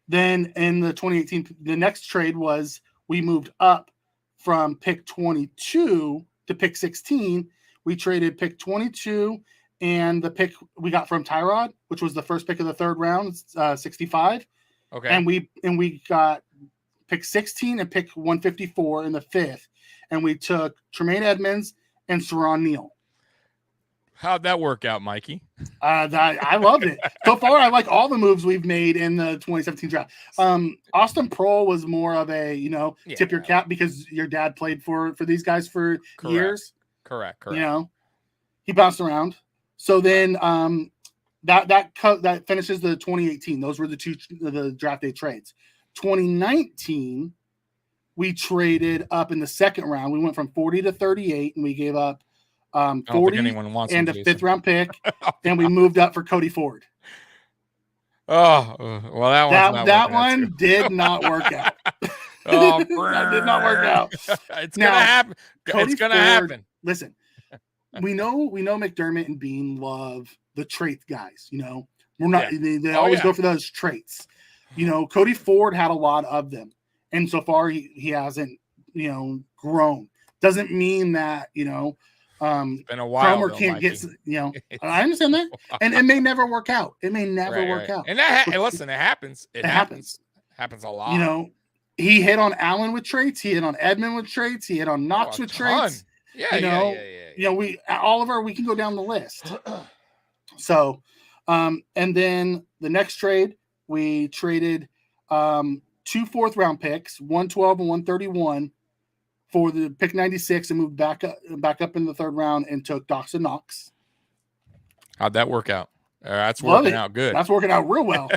Then in the 2018, the next trade was we moved up from pick 22 to pick 16. We traded pick 22 and the pick we got from Tyrod, which was the first pick of the third round, 65. Okay. And we got pick 16 and pick 154 in the 5th. And we took Tremaine Edmonds and Saron Neal. How'd that work out, Mikey? I loved it. So far, I like all the moves we've made in the 2017 draft. Austin Proehl was more of a, tip your cap because your dad played for these guys for years. Correct. He bounced around. So then that finishes the 2018. Those were the draft day trades. 2019, we traded up in the second round. We went from 40 to 38, and we gave up 40 and a 5th round pick, and we moved up for Cody Ford. Oh, well, that one did not work out. That did not work out. It's gonna happen. It's gonna happen. Listen, we know McDermott and Beane love the trait guys. We're not. Yeah. They always go for those traits. Cody Ford had a lot of them, and so far he hasn't grown. Doesn't mean that it's been a while. Cromer can't get. I understand that, and it may never work out. It may never work out. And listen, it happens. It happens a lot. He hit on Allen with traits. He hit on Edmund with traits. He hit on Knox with traits. Yeah. We Oliver. We can go down the list. So, and then the next trade, we traded 2 4th-round picks, 112 and 131, for the pick 96, and moved back up in the 3rd round and took Dawson Knox. How'd that work out? That's working out good. That's working out real well.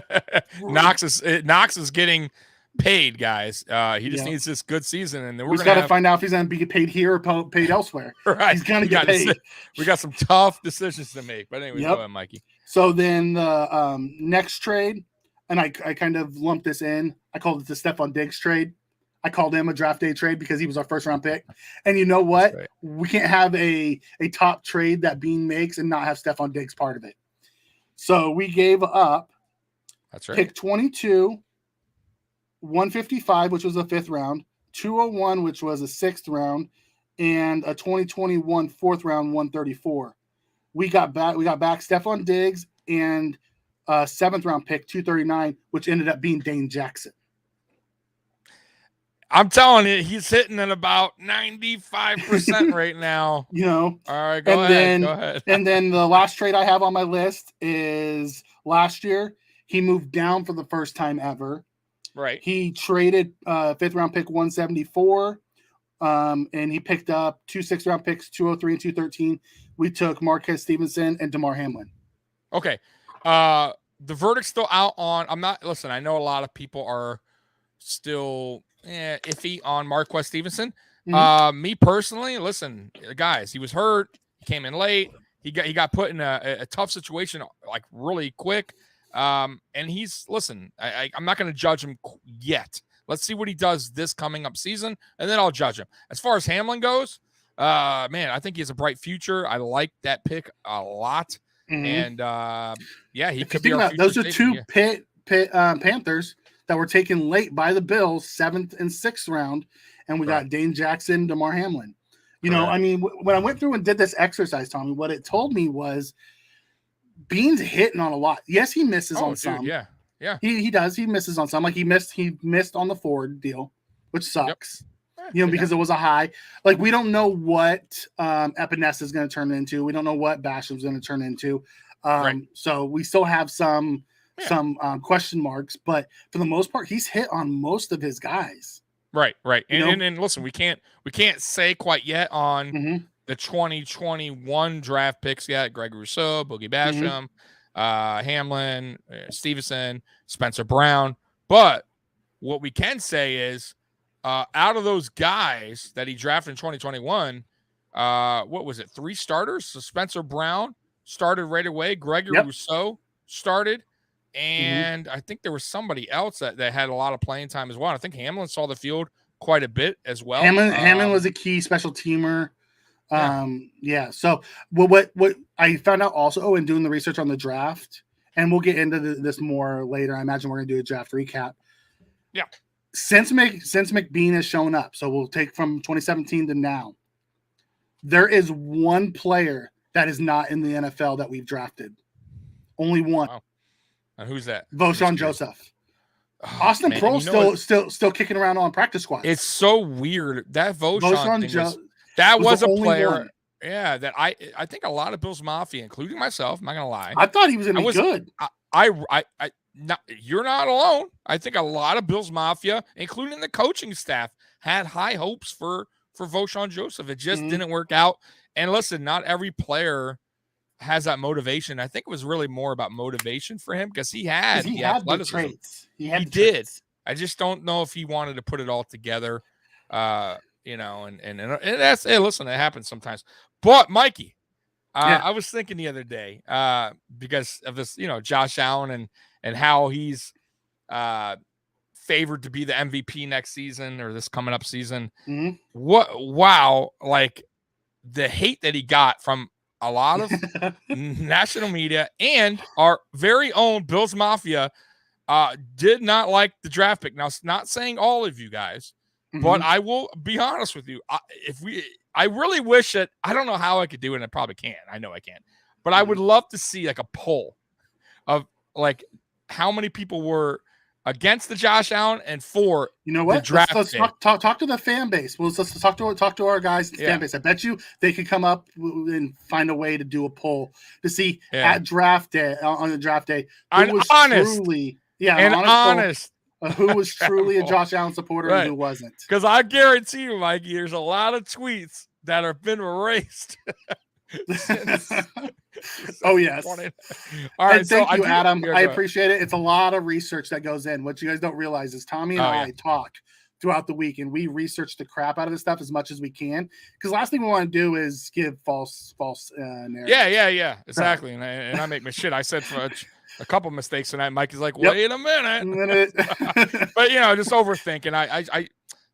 Knox is getting paid, guys. He just needs this good season, and then we got to find out if he's going to be paid here or paid elsewhere. Right, he's going to get paid. We got some tough decisions to make, but anyway, go ahead, Mikey. So then the next trade, and I kind of lumped this in. I called it the Stephon Diggs trade. I called him a draft day trade because he was our 1st-round pick. And you know what? Right. We can't have a top trade that Beane makes and not have Stephon Diggs part of it. So we gave up pick 22, 155, which was a 5th round, 201, which was a 6th round, and a 2021 4th round, 134. We got back Stephon Diggs and a 7th round pick, 239, which ended up being Dane Jackson. I'm telling you, he's hitting at about 95% right now. You know. All right, go ahead. And then the last trade I have on my list is last year. He moved down for the first time ever. Right. He traded 5th round pick 174. And he picked up 2 6th round picks, 203 and 213. We took Marquez Stevenson and DeMar Hamlin. Okay. The verdict's still out on. Listen, I know a lot of people are still iffy on Marquez Stevenson. Mm-hmm. Me personally, listen, guys, he was hurt. He came in late. He got put in a tough situation like really quick. And I'm not going to judge him yet. Let's see what he does this coming up season, and then I'll judge him. As far as Hamlin goes, man, I think he has a bright future. I like that pick a lot. Mm-hmm. And he could be our those are two Panthers that were taken late by the Bills, 7th and 6th round, and we got Dane Jackson, DeMar Hamlin. You know, I mean, when I went through and did this exercise, Tommy, what it told me was Beane's hitting on a lot. Yes, he misses on some. Yeah. He does. He misses on some. Like he missed on the Ford deal, which sucks. Yep. You know, because it was a high. Like we don't know what Epinesa is going to turn into. We don't know what Basham's going to turn into. So we still have some question marks, but for the most part, he's hit on most of his guys. Right. And listen, we can't say quite yet on the 2021 draft picks yet. Greg Rousseau, Boogie Basham, Hamlin, Stevenson, Spencer Brown. But what we can say is, out of those guys that he drafted in 2021, what was it? 3 starters. So Spencer Brown started right away. Gregory Rousseau started. And I think there was somebody else that had a lot of playing time as well. I think Hamlin saw the field quite a bit as well. Hamlin was a key special teamer. So what I found out also in doing the research on the draft, and we'll get into this more later. I imagine we're going to do a draft recap. Yeah. Since McBean has shown up, so we'll take from 2017 to now, there is one player that is not in the NFL that we've drafted. Only one. Wow. And who's that? Voshon Joseph. Austin Proehl still kicking around on practice squad. It's so weird. That Voshon thing was a player. One. Yeah, that I think a lot of Bills Mafia, including myself, I'm not gonna lie. I thought he was gonna be good. You're not alone. I think a lot of Bills Mafia, including the coaching staff, had high hopes for Voshon Joseph. It just didn't work out. And listen, not every player has that motivation. I think it was really more about motivation for him because he had the traits. He did. I just don't know if he wanted to put it all together. And that's it. Listen, it happens sometimes. But Mikey, I was thinking the other day, because of this, Josh Allen and how he's favored to be the MVP next season or this coming up season. Like the hate that he got from a lot of national media and our very own Bills Mafia did not like the draft pick. Now, it's not saying all of you guys, but I will be honest with you. I really wish that I don't know how I could do it. And I probably can't. I know I can't, but I would love to see like a poll of like how many people were against the Josh Allen and for the draft. Let's talk to the fan base. Let's talk to our guys, the fan base. I bet you they could come up and find a way to do a poll to see at draft day on the draft day who was honest. Who was truly a Josh Allen supporter and who wasn't. Because I guarantee you, Mikey, there's a lot of tweets that have been erased. Oh, yes. All right. And thank you, Adam. I appreciate it. It's a lot of research that goes in. What you guys don't realize is Tommy and I talk throughout the week, and we research the crap out of this stuff as much as we can. Because last thing we want to do is give false narrative. Yeah. Exactly. And I make my shit. I said for a couple mistakes tonight. Mike is like, wait a minute. But just overthinking.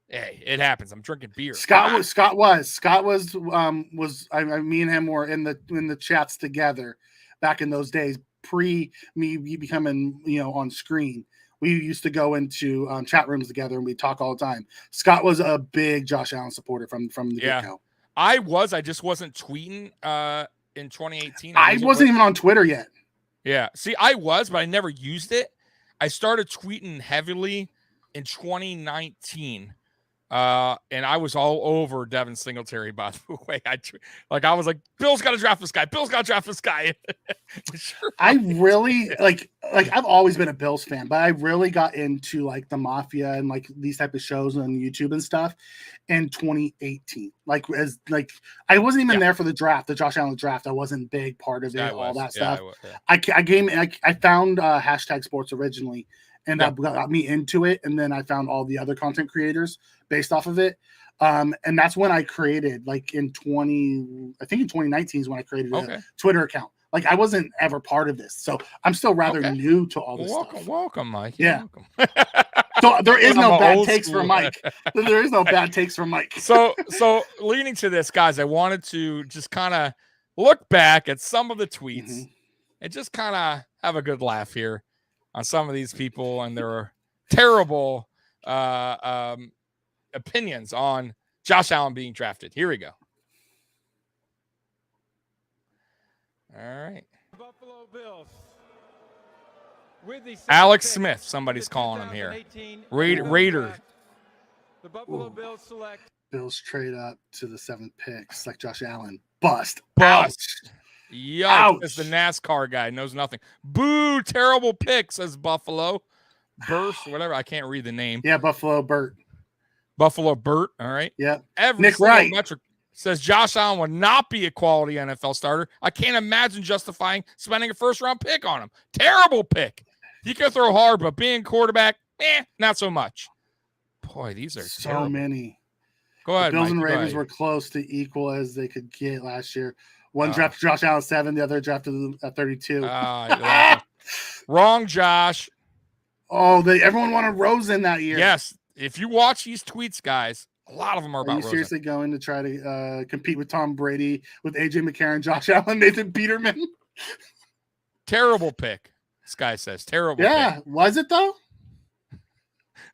Hey, it happens. I'm drinking beer. Scott was. Me and him were in the chats together back in those days, pre me becoming on screen. We used to go into chat rooms together and we talk all the time. Scott was a big Josh Allen supporter from the get-go. I just wasn't tweeting in 2018. I wasn't even on Twitter yet. Yeah. See, I was, but I never used it. I started tweeting heavily in 2019. And I was all over Devin Singletary, by the way. I was like, Bill's got to draft this guy. Bill's got to draft this guy. Sure, I really like I've always been a Bills fan, but I really got into like the Mafia and like these type of shows on YouTube and stuff in 2018. I wasn't even there for the draft, the Josh Allen draft. I wasn't a big part of it, all that stuff. I found hashtag sports originally, and that got me into it. And then I found all the other content creators based off of it. And that's when I created in 2019 is when I created a Twitter account. Like I wasn't ever part of this. So I'm still rather new to all this stuff. Welcome, Mike. Yeah. Welcome. So there is no bad takes from Mike. There is no bad takes from Mike. So leading to this, guys, I wanted to just kind of look back at some of the tweets and just kind of have a good laugh here on some of these people and their terrible opinions on Josh Allen being drafted. Here we go. All right. Buffalo Bills. Alex Smith, somebody's calling him here. Raider. The Buffalo Bills select. Bills trade up to the 7th pick. Select Josh Allen. Bust. Yikes. As the NASCAR guy knows nothing. Boo, terrible pick, says Buffalo. Burst, whatever. I can't read the name. Yeah, Buffalo Burt. Buffalo Burt, all right. Yeah. Every Nick Wright metric says Josh Allen would not be a quality NFL starter. I can't imagine justifying spending a first-round pick on him. Terrible pick. He can throw hard, but being quarterback, not so much. Boy, these are so terrible. many. Go ahead, the Bills Mike, and Ravens were close to equal as they could get last year. One drafted Josh Allen 7, the other drafted at 32. Wrong, Josh. Oh, everyone wanted Rosen that year. Yes. If you watch these tweets, guys, a lot of them are about Rosen. Are you seriously going to try to compete with Tom Brady, with AJ McCarron, Josh Allen, Nathan Peterman? Terrible pick. This guy says terrible pick. Was it though?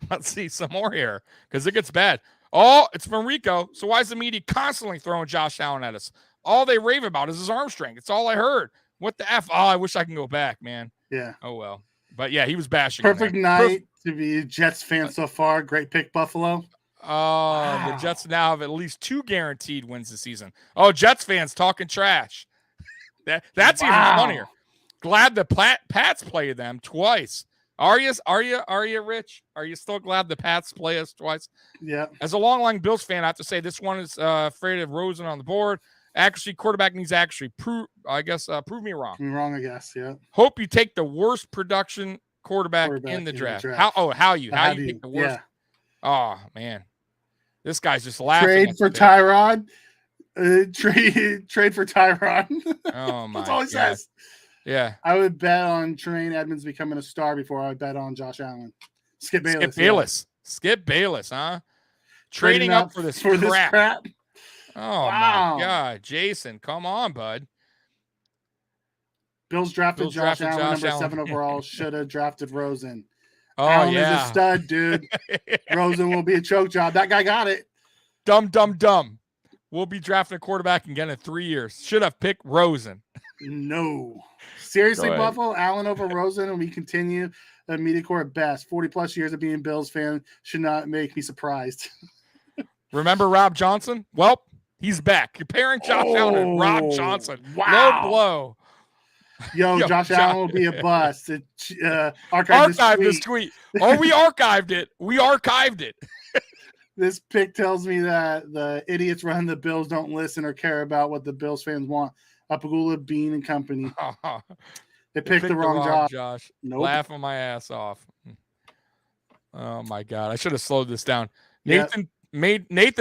Let's see some more here because it gets bad. Oh, it's from Rico. So why is the media constantly throwing Josh Allen at us? All they rave about is his arm strength. It's all I heard. What the F? Oh, I wish I can go back, man. Yeah. Oh, well. But, yeah, he was bashing. Perfect night to be a Jets fan so far. Great pick, Buffalo. Oh, The Jets now have at least 2 guaranteed wins this season. Oh, Jets fans talking trash. That's even funnier. Glad the Pats played them twice. Are you, Rich? Are you still glad the Pats play us twice? Yeah. As a long-line Bills fan, I have to say this one is afraid of Rosen on the board. Accuracy, quarterback needs accuracy. Prove me wrong. I'm wrong, I guess. Yeah. Hope you take the worst production quarterback in the draft. How you take the worst? Yeah. Oh man, this guy's just laughing. Trade for Tyrod. Trade for Tyrod. Oh my! That's all he says. Yeah. I would bet on Tremaine Edmonds becoming a star before I would bet on Josh Allen. Skip Bayless, huh? Trading up for this crap. Oh, my God. Jason, come on, bud. Bills drafted Josh Allen, number 7 overall. Should have drafted Rosen. Oh, Allen is a stud, dude. Rosen will be a choke job. That guy got it. Dumb. We'll be drafting a quarterback again in 3 years. Should have picked Rosen. No. Seriously, Buffalo, Allen over Rosen, and we continue the media core at best. 40-plus years of being Bills fan should not make me surprised. Remember Rob Johnson? Well, he's back. Comparing Josh Allen and Rob Johnson. Wow. Low blow. Yo, Josh Allen will be a bust. Archive this tweet. Oh, we archived it. This pick tells me that the idiots running the Bills don't listen or care about what the Bills fans want. Apagula, Beane, and company. They picked the wrong job. Josh. Nope. Laughing my ass off. Oh, my God. I should have slowed this down. Nathan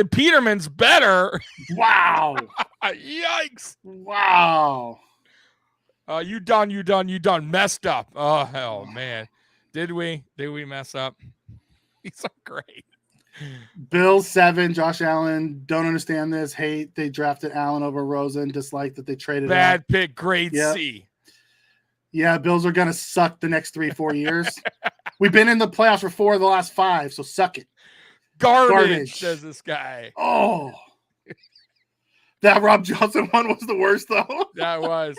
Peterman's better. Wow. Yikes. Wow. You done. Messed up. Oh, hell, man. Did we mess up? He's so great. Bills 7, Josh Allen. Don't understand this. Hate they drafted Allen over Rosen. Dislike that they traded. Bad pick, grade C. Yeah, Bills are gonna suck the next 3-4 years. We've been in the playoffs for 4 of the last 5, so suck it. Garbage, says this guy. Oh, that Rob Johnson one was the worst, though. That was.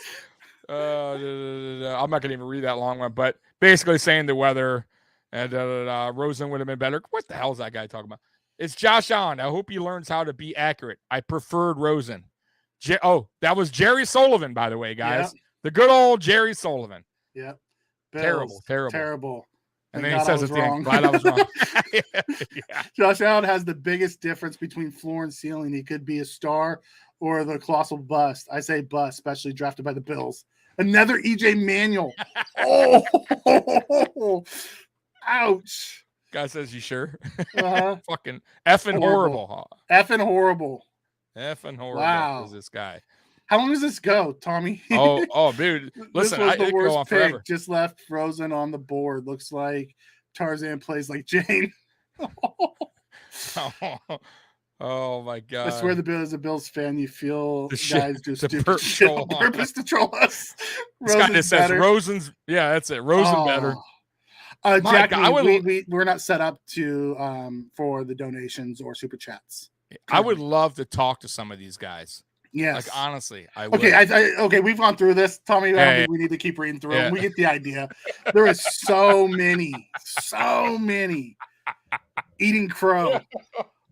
I'm not gonna even read that long one, but basically saying the weather and Rosen would have been better. What the hell is that guy talking about? It's Josh Allen. I hope he learns how to be accurate. I preferred Rosen. That was Jerry Sullivan, by the way, guys. Yep. The good old Jerry Sullivan. Yep. Terrible. And then God, he says I was at the end, wrong. glad I was wrong. Yeah. Josh Allen has the biggest difference between floor and ceiling. He could be a star or the colossal bust. I say bust, especially drafted by the Bills. Another EJ Manuel. Oh, ouch. Guy says, you sure? Uh-huh. Fucking effing horrible. Effing horrible. Effing horrible Wow. is this guy. How long does this go, Tommy? Dude. Listen, this was the it could go worst on pick. forever. Just left frozen on the board. Looks like Tarzan plays like Jane. Oh my God. I swear as a Bills fan, you feel The guys shit- do the stupid shit on troll. purpose to troll us. This guy just says better. Rosen's. Yeah, that's it. Rosen better. Jackie, God, we're not set up to for the donations or super chats. I would love to talk to some of these guys. Yes. Like, honestly, I would. Okay, okay, we've gone through this. Tommy, I don't think we need to keep reading through them. We get the idea. There is so many eating crow.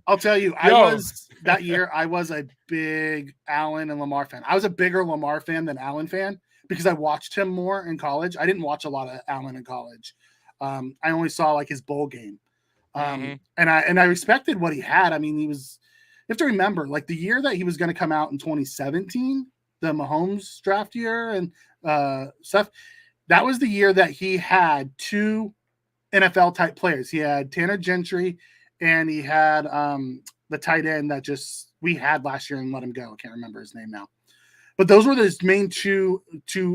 I'll tell you, I was a big Allen and Lamar fan. I was a bigger Lamar fan than Allen fan because I watched him more in college. I didn't watch a lot of Allen in college. I only saw like his bowl game. And I respected what he had. I mean, you have to remember, like the year that he was going to come out in 2017, the Mahomes draft year and stuff, that was the year that he had two NFL type players. He had Tanner Gentry and he had the tight end that we had last year and let him go. I can't remember his name now. But those were his main two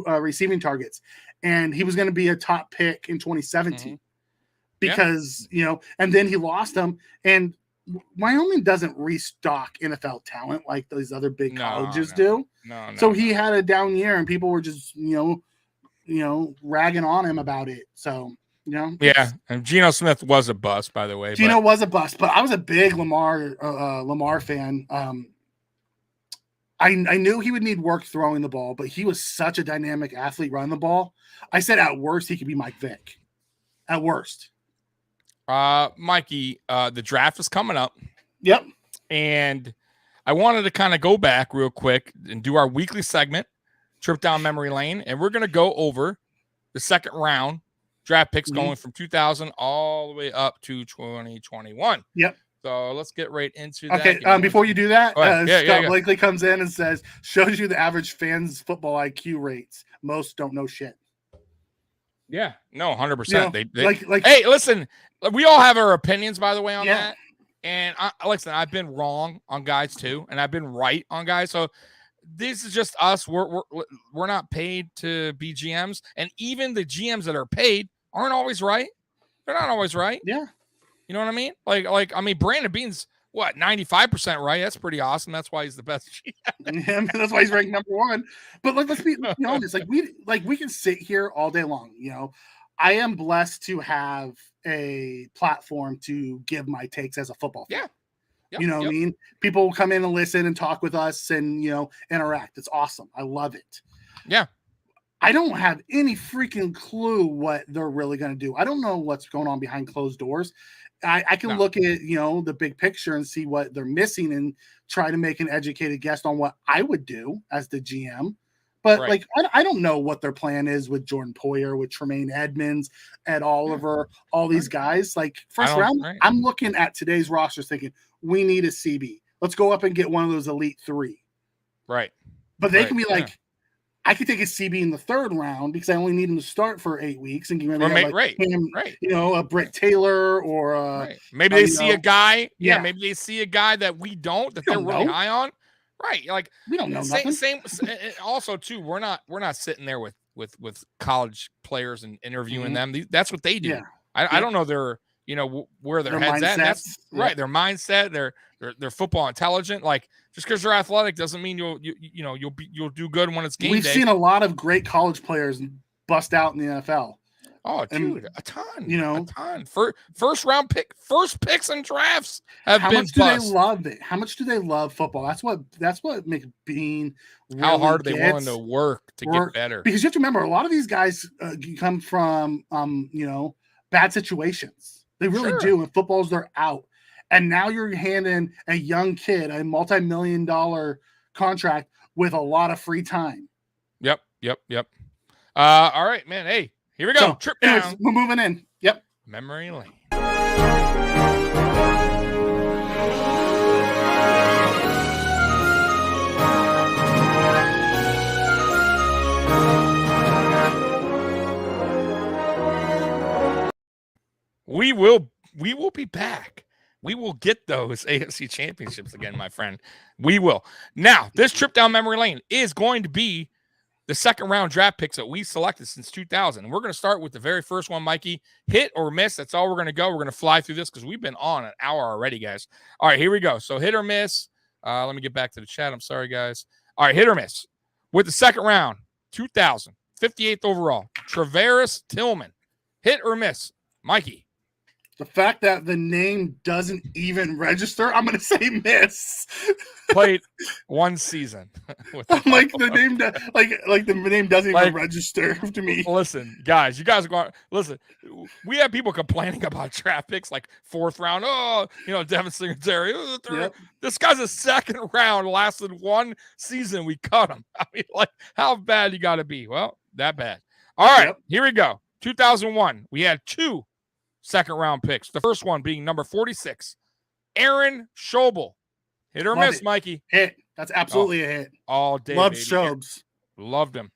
receiving targets. And he was going to be a top pick in 2017 because, and then he lost them. And Wyoming doesn't restock NFL talent like those other big colleges do. So he had a down year and people were just, ragging on him about it. So, Yeah. And Geno Smith was a bust, by the way. Geno was a bust, but I was a big Lamar fan. I knew he would need work throwing the ball, but he was such a dynamic athlete running the ball. I said at worst, he could be Mike Vick. At worst. Mikey, the draft is coming up. Yep. And I wanted to kind of go back real quick and do our weekly segment, Trip Down Memory Lane. And we're going to go over the second round draft picks going from 2000 all the way up to 2021. Yep. So let's get right into that. Okay, before you do that, Scott yeah. Blakely comes in and says, shows you the average fans' football IQ rates. Most don't know shit. Yeah, no, 100%. Like, hey, listen, we all have our opinions, by the way, on that. And listen, I've been wrong on guys too, and I've been right on guys. So this is just us. We're not paid to be GMs, and even the GMs that are paid aren't always right. They're not always right. Yeah. You know what I mean? Like I mean, Brandon Beane's what, 95% right? That's pretty awesome. That's why he's the best GM. Yeah, that's why he's ranked number one. But let's be honest. We can sit here all day long. I am blessed to have a platform to give my takes as a football fan. Yeah. What I mean? People will come in and listen and talk with us and interact. It's awesome. I love it. Yeah. I don't have any freaking clue what they're really going to do. I don't know what's going on behind closed doors. I can look at, the big picture and see what they're missing and try to make an educated guess on what I would do as the GM. But I don't know what their plan is with Jordan Poyer, with Tremaine Edmonds, Ed Oliver, all these guys. Like first round, I'm looking at today's roster thinking we need a CB. Let's go up and get one of those elite three. Right. But they can be like, I could take a CB in the third round because I only need him to start for 8 weeks and give him a Britt Taylor or maybe they see a guy. Yeah, maybe they see a guy that we don't, that they're really high on. Right. Like we don't know nothing. Same. Also, too, we're not sitting there with college players and interviewing them. That's what they do. Yeah. I don't know their where their heads at. That's right. Their mindset. They're football intelligent. Like just because you're athletic doesn't mean you'll do good when it's game day. We've seen a lot of great college players bust out in the NFL. Oh, dude, a ton. A ton. First picks and drafts have How been much do they love it? How much do they love football? That's what makes Beane. Really How hard are they willing to work to get better? Because you have to remember, a lot of these guys come from bad situations. They really do. And footballs, they're out. And now you're handing a young kid a multi-million-dollar contract with a lot of free time. Yep. All right, man. Hey, here we go. So, Trip anyways, down we're moving in. Yep. memory lane. We will be back. We will get those AFC championships again, my friend. We will. Now, this trip down memory lane is going to be the second round draft picks that we selected since 2000. And we're going to start with the very first one, Mikey. Hit or miss. That's all we're going to go. We're going to fly through this because we've been on an hour already, guys. All right, here we go. So hit or miss. Let me get back to the chat. I'm sorry, guys. All right, hit or miss. With the second round, 2000, 58th overall, Travaris Tillman. Hit or miss, Mikey. The fact that the name doesn't even register, I'm going to say miss. Played one season. Like the name, the name doesn't even register to me. Listen, guys, you guys are going. Listen, we have people complaining about draft picks like fourth round. Oh, Devin Singletary. Yep. This guy's a second round. Lasted one season. We cut him. I mean, like, how bad you got to be? Well, that bad. All right, Here we go. 2001. We had two second round picks. The first one being number 46, Aaron Schobel. Hit or miss, Mikey? Hit. That's absolutely a hit. All day. Loved Shobes. Loved him.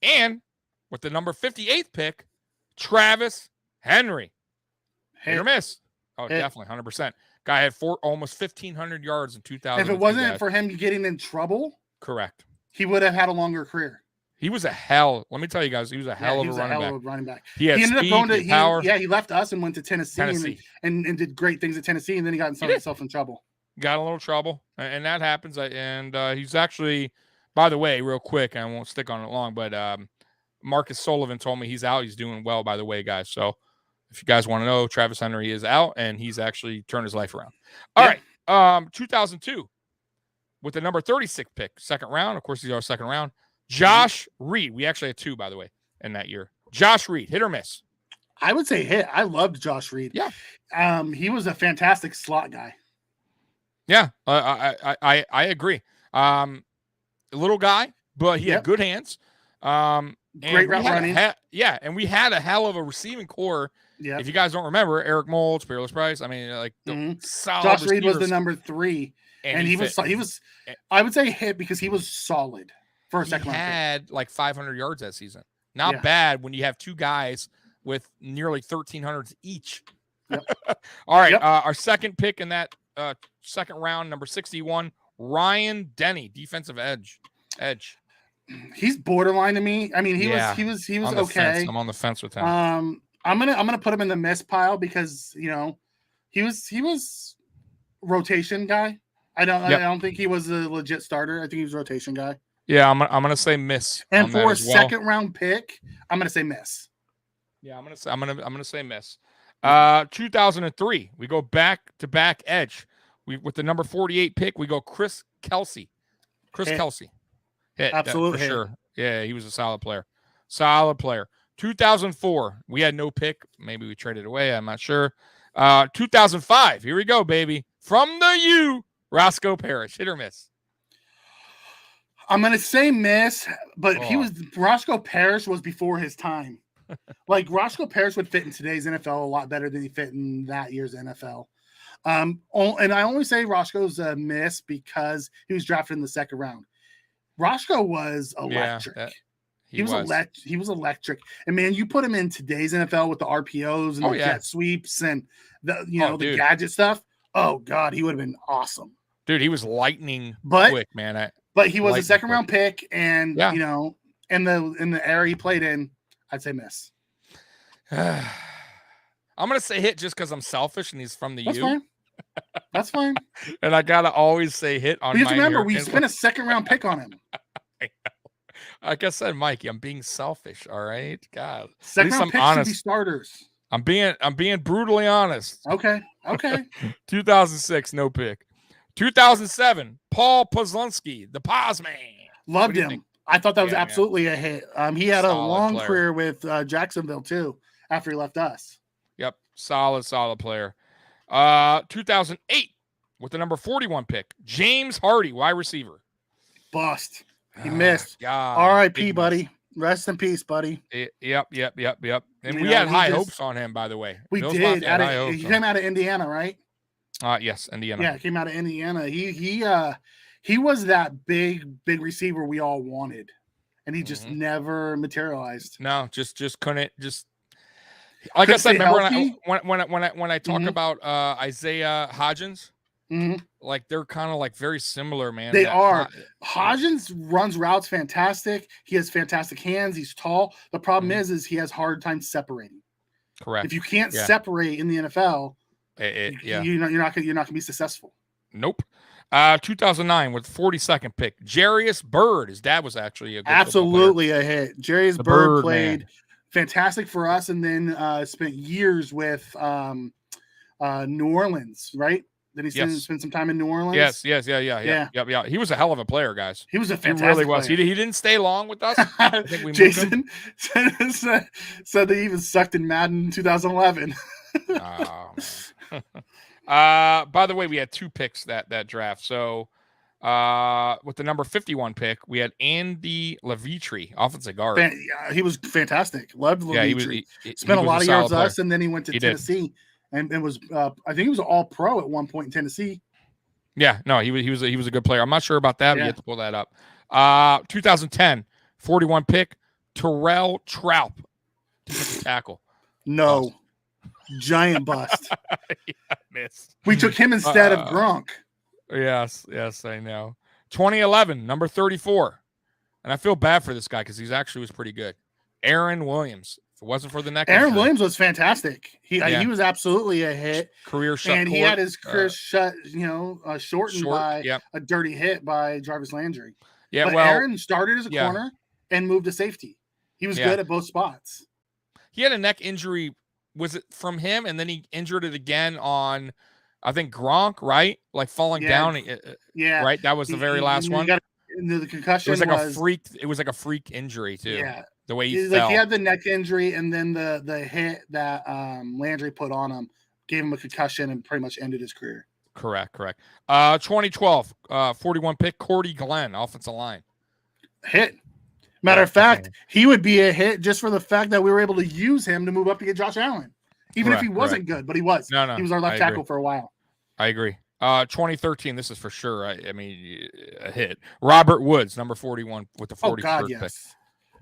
And with the number 58th pick, Travis Henry. Hit or miss? Oh, definitely, 100%. Guy had almost 1,500 yards in 2000. If it wasn't for him getting in trouble, correct, he would have had a longer career. He was let me tell you guys, he was a hell of a running back. He ended speed, up going to power. He left us and went to Tennessee. And did great things at Tennessee, and then he got himself in trouble. Got a little trouble, and that happens. And he's actually, by the way, real quick, I won't stick on it long, but Marcus Sullivan told me he's out. He's doing well, by the way, guys. So if you guys want to know, Travis Henry is out, and he's actually turned his life around. All right, 2002, with the number 36 pick, second round. Of course, he's our second round. Josh Reid. We actually had two, by the way, in that year. Josh Reid, hit or miss? I would say hit. I loved Josh Reid. Yeah. He was a fantastic slot guy. Yeah, I agree. A little guy, but he had good hands. Great route running. And we had a hell of a receiving core. Yeah. If you guys don't remember, Eric Moulds, Peerless Price. I mean, like solid. Josh Reid was the number 3, and he was. I would say hit because he was solid for a second round. He had like 500 yards that season. Not bad when you have two guys with nearly 1,300 each. Yep. All right, our second pick in that second round, number 61, Ryan Denny, defensive edge. He's borderline to me. I mean, he was okay. Fence. I'm on the fence with him. I'm gonna put him in the miss pile because he was rotation guy. I don't think he was a legit starter. I think he was a rotation guy. Yeah, I'm gonna say miss. And for a second round pick, I'm gonna say miss. Yeah, I'm gonna say miss. 2003, we go back to back edge. With the number 48 pick, we go Chris Kelsey. Hit. Absolutely for sure. Yeah, he was a solid player. 2004, we had no pick. Maybe we traded away. I'm not sure. 2005, here we go, baby. From the U, Roscoe Parrish. Hit or miss? I'm gonna say miss, but Roscoe Parrish was before his time. Like Roscoe Parrish would fit in today's NFL a lot better than he fit in that year's NFL. And I only say Roscoe's a miss because he was drafted in the second round. Roscoe was electric. He was electric. And man, you put him in today's NFL with the RPOs and the jet sweeps and the gadget stuff. Oh God, he would have been awesome. Dude, he was lightning quick, man. But he was a second round pick, and in the era he played in, I'd say miss. I'm gonna say hit just because I'm selfish and he's from the U. Fine. That's fine. And I gotta always say hit on. Because remember, we spent a second round pick on him. I know. Like I said, Mikey, I'm being selfish. All right, God. Second round picks should be starters. I'm being brutally honest. Okay. 2006, no pick. 2007, Paul Posluszny, the Paz Man. Loved him. I thought that was absolutely a hit. He had a long career with Jacksonville too after he left us. Yep, solid player. 2008 with the number 41 pick, James Hardy, wide receiver. Bust. He missed. God, R.I.P., buddy. Rest in peace, buddy. Yep. And we had high hopes on him, by the way. We Bills did. Mafia He came out of Indiana, right? Yes, Indiana. Yeah, came out of Indiana. He was that big receiver we all wanted, and he just never materialized. No, just couldn't. Just like I said, remember when I talk about Isaiah Hodgins, like they're kind of like very similar, man. They are. Hodgins runs routes fantastic. He has fantastic hands. He's tall. The problem is he has hard time separating. Correct. If you can't separate in the NFL, you're not gonna be successful. Nope. 2009 with 42nd pick, Jarius Byrd. His dad was actually absolutely a hit. Jarius Byrd played fantastic for us, and then spent years with New Orleans, right? Then he spent some time in New Orleans. Yes. Yeah. He was a hell of a player, guys. He was a fantastic He really was. player. He didn't stay long with us. I think we Jason said they even sucked in Madden 2011. By the way, we had 2 picks that draft. So with the number 51 pick, we had Andy Levitre, offensive guard. He was fantastic. Loved Levitre. He spent a lot of years with player. us, and then he went to Tennessee. And was I think he was all pro at one point in Tennessee. Yeah, no, he was a good player. I'm not sure about that, but you have to pull that up. 2010, 41 pick, Terrell Troup, defensive tackle. No, giant bust. Missed. We took him instead of Gronk. Yes, I know. 2011, number 34, and I feel bad for this guy because he actually was pretty good. Aaron Williams. If it wasn't for the neck, Aaron Williams was fantastic. He was absolutely a hit. Career shut, and he had his career shortened by a dirty hit by Jarvis Landry. Yeah, but Aaron started as a corner and moved to safety. He was good at both spots. He had a neck injury. Was it from him? And then he injured it again on, I think, Gronk, right? Like falling down. Right. That was the very last one. The concussion. It was like a freak. It was like a freak injury too. Yeah. The way he fell. He had the neck injury, and then the hit that Landry put on him gave him a concussion and pretty much ended his career. Correct. 2012, 41 pick, Cordy Glenn, offensive line. Hit. Matter of fact, he would be a hit just for the fact that we were able to use him to move up to get Josh Allen, even if he wasn't good, but he was. No, he was our left tackle for a while. I agree. 2013, this is for sure. I mean, a hit. Robert Woods, number 41 with the 41st pick.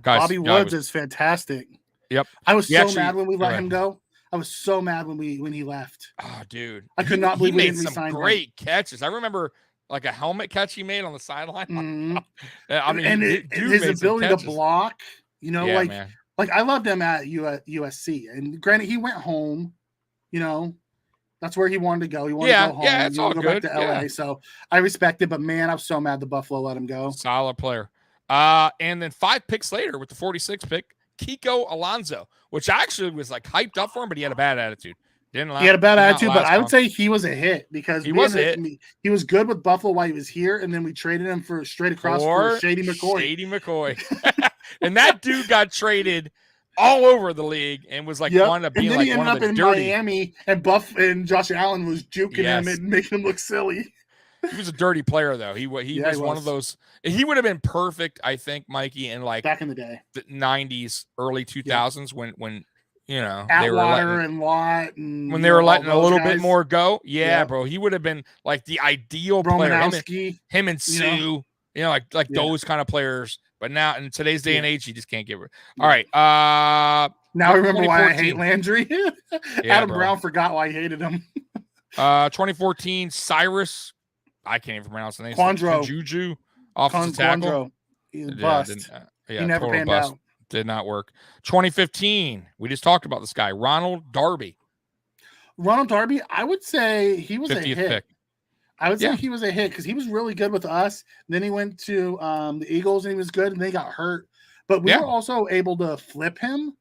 Guys, Bobby Woods is fantastic. Yep. I was mad when we let him go. I was so mad when he left. Oh, dude. I could not believe he we made didn't some great catches. I remember like a helmet catch he made on the sideline. Mm-hmm. I mean, and his ability to block, like I loved him at USC. And granted, he went home, that's where he wanted to go. He wanted to go home. Yeah, it's all good. Back to LA. So I respect it, but man, I was so mad the Buffalo let him go. Solid player. And then 5 picks later with the 46th pick, Kiko Alonso, which actually was like hyped up for him, but he had a bad attitude. He had a bad attitude, but I would say he was a hit because he was a hit. He was good with Buffalo while he was here, and then we traded him for straight across for Shady McCoy. And that dude got traded all over the league and was like one of being like one of the dirty. And then he ended up in Miami, and Josh Allen was juking him and making him look silly. He was a dirty player, though. He was one of those. He would have been perfect, I think, Mikey, in like back in the day, the 90s, early 2000s, when they were letting Watt and when they were letting a little bit more go. Yeah, bro, he would have been like the ideal player. Him and Sue, like those kind of players. But now in today's day and age, you just can't get rid. All right. Now I remember why I hate Landry. Adam Brown forgot why I hated him. 2014, Cyrus. I can't even pronounce the name. Juju, offensive tackle. He bust. He never panned out. Did not work. 2015. We just talked about this guy, Ronald Darby. I would say he was a hit. Pick. I would say he was a hit because he was really good with us. Then he went to the Eagles and he was good, and they got hurt. But we were also able to flip him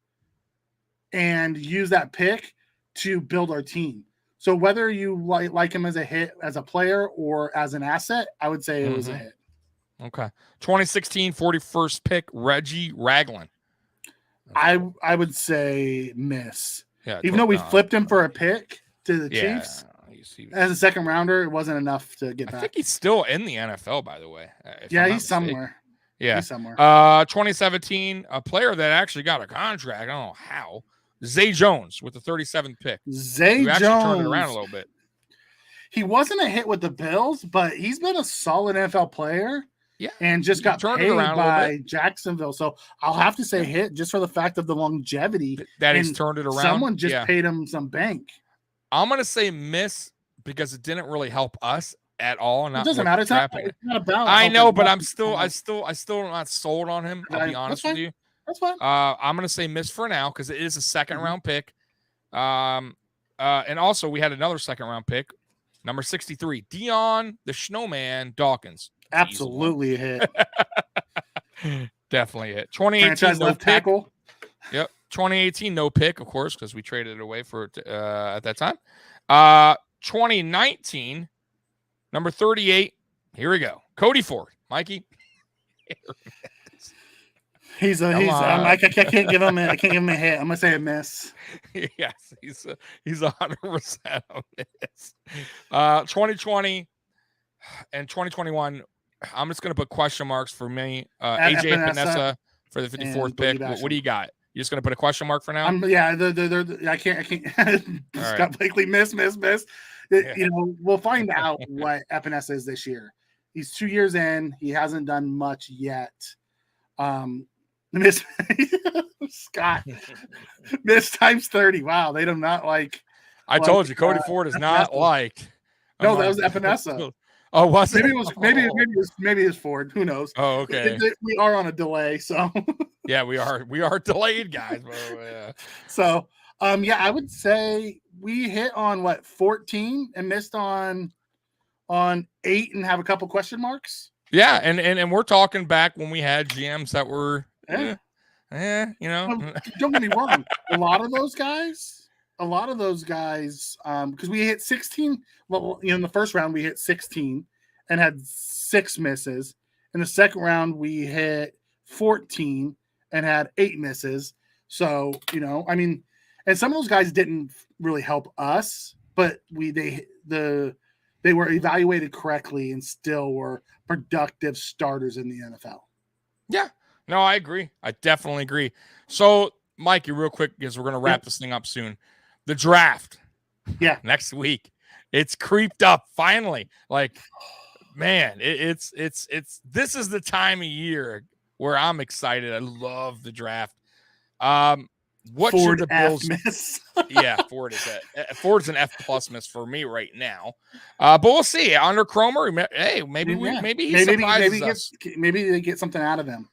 and use that pick to build our team. So whether you like him as a hit, as a player, or as an asset, I would say it was a hit. Okay. 2016 41st pick, Reggie Ragland. I would say miss. Yeah, even though we flipped him for a pick to the Chiefs. As a second rounder, it wasn't enough to get back. I think he's still in the NFL, by the way. Yeah, he's somewhere. Yeah. He's somewhere. 2017, a player that actually got a contract. I don't know how. Zay Jones with the 37th pick. Zay Jones turned it around a little bit. He wasn't a hit with the Bills, but he's been a solid NFL player. Yeah. And just got turned paid it around by Jacksonville. So I'll have to say hit just for the fact of the longevity. That he's turned it around. Someone just paid him some bank. I'm going to say miss because it didn't really help us at all. It doesn't matter. It's not about. I know, but I still not sold on him. I'll be honest with you. That's fine. I'm going to say miss for now because it is a second round pick. And also we had another second round pick, number 63, Dion the Snowman Dawkins. Absolutely a hit. Definitely a hit. 2018 franchise left tackle. Yep. 2018 no pick, of course, because we traded it away for at that time. 2019 number 38. Here we go. Cody Ford. Mikey. I can't give him a hit. I'm gonna say a miss. Yes, he's 100% a miss. 2020 and 2021. I'm just gonna put question marks for me. AJ Epinesa for the 54th pick. What do you got? You just gonna put a question mark for now? I can't. Scott Blakely, miss. You know, we'll find out what Epinesa is this year. He's 2 years in. He hasn't done much yet. Miss Scott. Miss times 30. Wow, they do not like. I told you, Cody Ford is not liked. No, that was Epinesa. Oh, was it? Maybe it was Ford. Who knows? Oh, okay. We are on a delay, so. Yeah, we are delayed, guys. Yeah. So, I would say we hit on 14 and missed on 8 and have a couple question marks. Yeah, and we're talking back when we had GMs that were, you know. Don't get me wrong. A lot of those guys, because we hit 16. Well, in the first round we hit 16 and had 6 misses. In the second round we hit 14 and had 8 misses. So, and some of those guys didn't really help us, but they were evaluated correctly and still were productive starters in the NFL. Yeah, no, I agree. I definitely agree. So, Mikey, real quick, because we're going to wrap this thing up soon. The draft. Yeah. Next week. It's creeped up finally. Like, man, this is the time of year where I'm excited. I love the draft. What Ford should the Bills miss? Yeah, Ford's an F+ miss for me right now. But we'll see. Under Cromer, hey, maybe he surprises us. Maybe they get something out of him.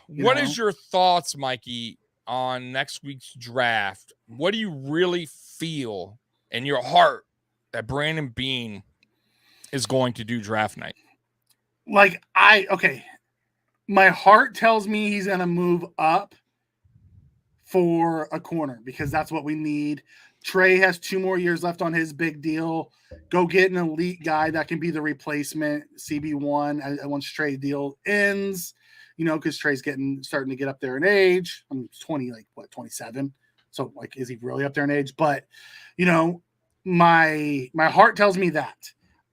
What is your thoughts, Mikey, on next week's draft? What do you really feel in your heart that Brandon Beane is going to do draft night? My heart tells me he's going to move up for a corner because that's what we need. Trey has 2 more years left on his big deal. Go get an elite guy that can be the replacement CB1 once Trey's deal ends, because Trey's starting to get up there in age. I mean, 20, 27. So is he really up there in age? But, my heart tells me that.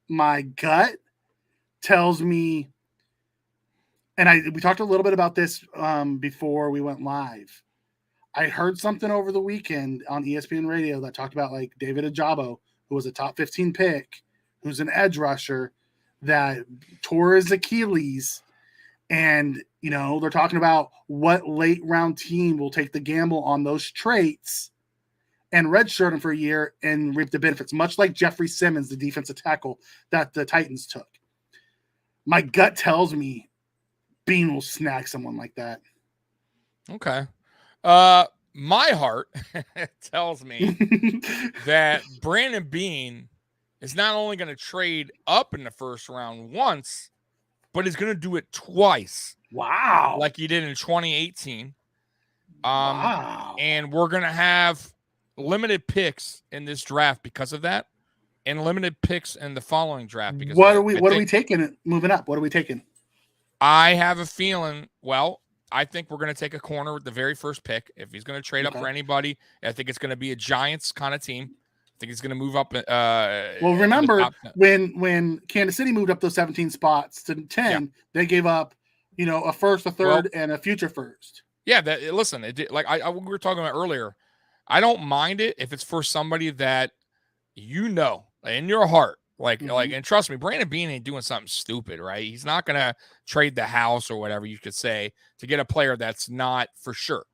My gut tells me, and we talked a little bit about this before we went live. I heard something over the weekend on ESPN radio that talked about David Ajabo, who was a top 15 pick, who's an edge rusher that tore his Achilles. And, they're talking about what late round team will take the gamble on those traits and redshirt him for a year and reap the benefits, much like Jeffrey Simmons, the defensive tackle that the Titans took. My gut tells me Beane will snag someone like that. Okay. My heart tells me that Brandon Beane is not only going to trade up in the first round once, but he's going to do it twice. Wow. Like he did in 2018. Wow. And we're going to have limited picks in this draft because of that, and limited picks in the following draft. Because what are we taking moving up? What are we taking? I have a feeling, I think we're going to take a corner with the very first pick. If he's going to trade up for anybody, I think it's going to be a Giants kind of team. think he's going to move up. Well, remember when Kansas City moved up those 17 spots to 10, they gave up, a first, a third, and a future first. Yeah, listen, like we were talking about earlier, I don't mind it if it's for somebody that in your heart, and trust me, Brandon Beane ain't doing something stupid, right? He's not going to trade the house or whatever you could say to get a player that's not for sure.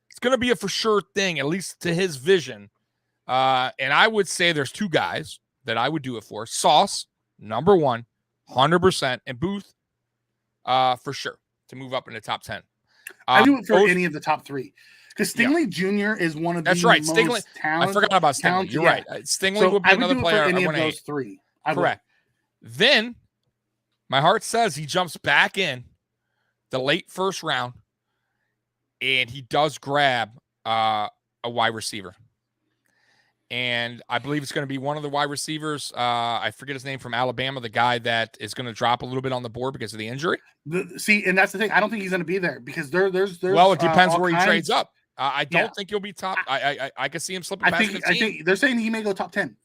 It's going to be a for sure thing, at least to his vision. And I would say there's two guys that I would do it for. Sauce, number 1, 100%, and Booth, for sure, to move up in the top 10. I do it for any of the top 3. Because Stingley Jr. is one of the most talented. I forgot about Stingley. You're right. Stingley would be another player. Any of those 3. Correct. Then my heart says he jumps back in the late first round, and he does grab a wide receiver. And I believe it's going to be one of the wide receivers. I forget his name, from Alabama, the guy that is going to drop a little bit on the board because of the injury. And that's the thing. I don't think he's going to be there because there's. Well, it depends where he trades up. I don't think he'll be top. I can see him slipping past 15. I think they're saying he may go top 10.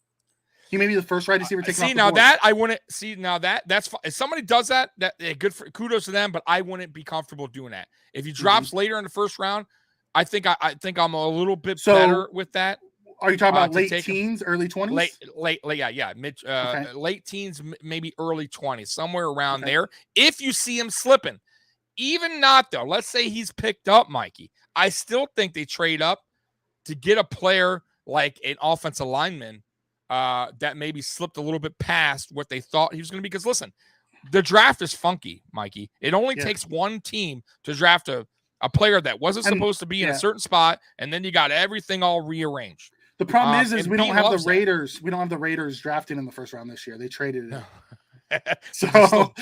He may be the first wide receiver taken off the now board. that I wouldn't see. Now that's fine. If somebody does that, good for kudos to them. But I wouldn't be comfortable doing that. If he drops later in the first round, I think I'm a little bit better with that. Are you talking about late teens, early 20s? Late, yeah, mid, late teens, maybe early 20s, somewhere around there. If you see him slipping, even not though, let's say he's picked up, Mikey. I still think they trade up to get a player like an offensive lineman that maybe slipped a little bit past what they thought he was going to be. Because listen, the draft is funky, Mikey. It only takes one team to draft a player that wasn't supposed to be in a certain spot, and then you got everything all rearranged. The problem is we don't have the Raiders. We don't have the Raiders drafting in the first round this year. They traded it. So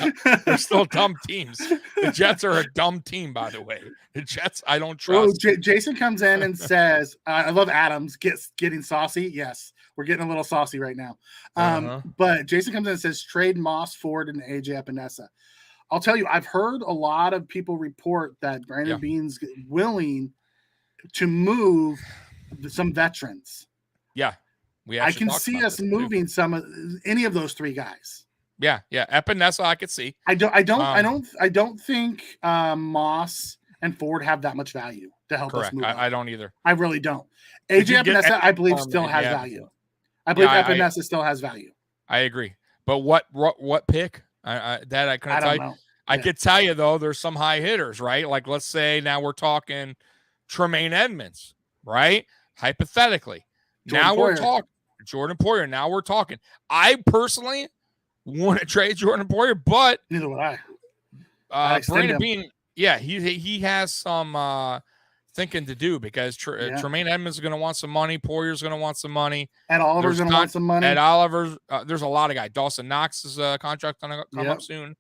they're still dumb teams. The Jets are a dumb team, by the way. The Jets, I don't trust. Jason comes in and says, I love Adams getting saucy. Yes, we're getting a little saucy right now. But Jason comes in and says, trade Moss, Ford, and AJ Epinesa. I'll tell you, I've heard a lot of people report that Brandon Beane's willing to move some veterans. Yeah, I can see us moving any of those 3 guys. Yeah. Epinesa, I could see. I don't think Moss and Ford have that much value to help us move. I don't either. I really don't. AJ Epinesa, I believe, still has value. I believe Epinesa still has value. I agree. But what pick? I couldn't tell you. I could tell you though, there's some high hitters, right? Like let's say now we're talking Tremaine Edmonds, right? Hypothetically. We're talking Jordan Poyer. Now we're talking. I personally want to trade Jordan Poyer, but neither would I. Brandon Beane, he has some thinking to do because Tremaine Edmonds is going to want some money. Poyer's going to want some money. Ed Oliver's going to want some money. Ed Oliver's, there's a lot of guys. Dawson Knox's contract going to come up soon.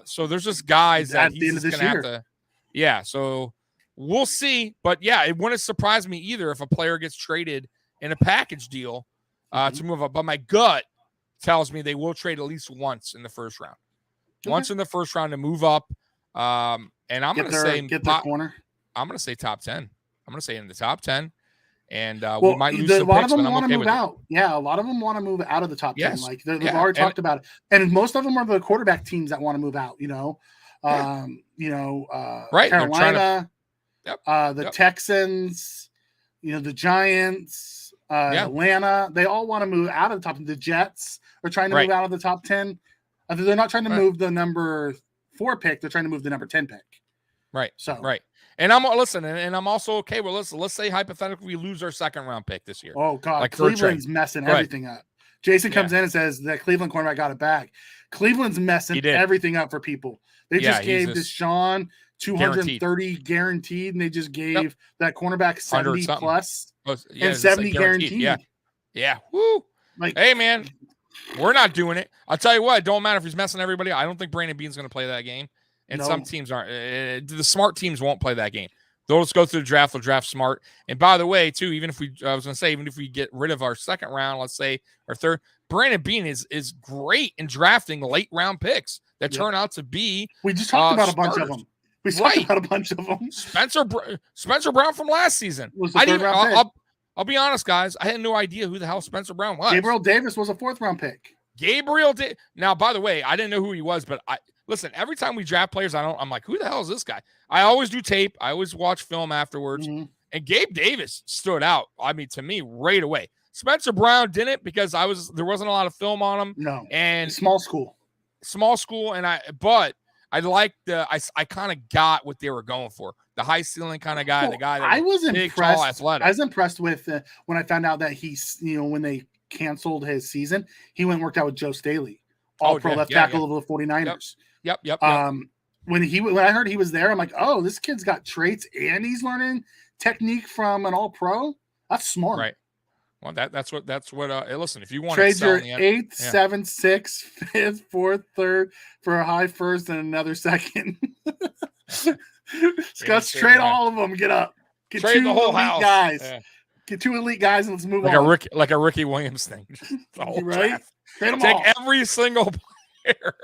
So there's just guys that he's going to have to. Yeah, so we'll see. But yeah, it wouldn't surprise me either if a player gets traded in a package deal to move up. But my gut tells me they will trade at least once in the first round. Once in the first round to move up. And I'm going to say get their corner. I'm going to say top 10. I'm going to say in the top 10. And we might lose some a lot picks, of them want to move out. Yeah, a lot of them want to move out of the top 10. Yes. Like they've already talked about it. And most of them are the quarterback teams that want to move out, Carolina, the Texans, the Giants, Atlanta, they all want to move out of the top 10. The Jets are trying to move out of the top 10. They're not trying to move the number 4 pick. They're trying to move the number 10 pick. Right. And I'm also okay with let's say hypothetically we lose our second round pick this year. Oh God, like Cleveland's messing everything up. Jason comes in and says that Cleveland cornerback got it back. Cleveland's messing everything up for people. They just gave Deshaun 230 guaranteed, and they just gave that cornerback 70 plus and 70 guaranteed. Yeah. Woo. Like, hey man, we're not doing it. I'll tell you what, it don't matter if he's messing everybody up. I don't think Brandon Beane's going to play that game. And some teams aren't. The smart teams won't play that game. They'll just go through the draft. They'll draft smart. And by the way, too, even if we get rid of our second round, let's say our third, Brandon Beane is great in drafting late round picks that turn out to be. We just talked about a bunch of them. We talked about a bunch of them. Spencer Brown from last season. Was the third round pick. I'll be honest, guys. I had no idea who the hell Spencer Brown was. Gabriel Davis was a 4th-round pick. Now, by the way, I didn't know who he was, but listen, every time we draft players, I'm like, who the hell is this guy? I always do tape. I always watch film afterwards. Mm-hmm. And Gabe Davis stood out. I mean, to me, right away. Spencer Brown didn't because there wasn't a lot of film on him. No. And small school. But I liked I kind of got what they were going for. The high ceiling kind of guy, the guy that was big, impressed. tall, athletic. I was impressed with when I found out that he's, when they canceled his season, he went and worked out with Joe Staley, all-pro left tackle of the 49ers. Yep. When I heard he was there, I'm like, oh, this kid's got traits and he's learning technique from an all-pro. That's smart. Right. Well, that's what. Listen, if you want trades to your 8th, 7th, 6th, 5th, 4th, 3rd for a high 1st and another 2nd. Let's trade all of them. Get up. Get trade 2 the whole elite house. guys. Yeah. Get 2 elite guys and let's move on. Like a Ricky Williams thing. The whole right? draft. Trade them Take all. every single player.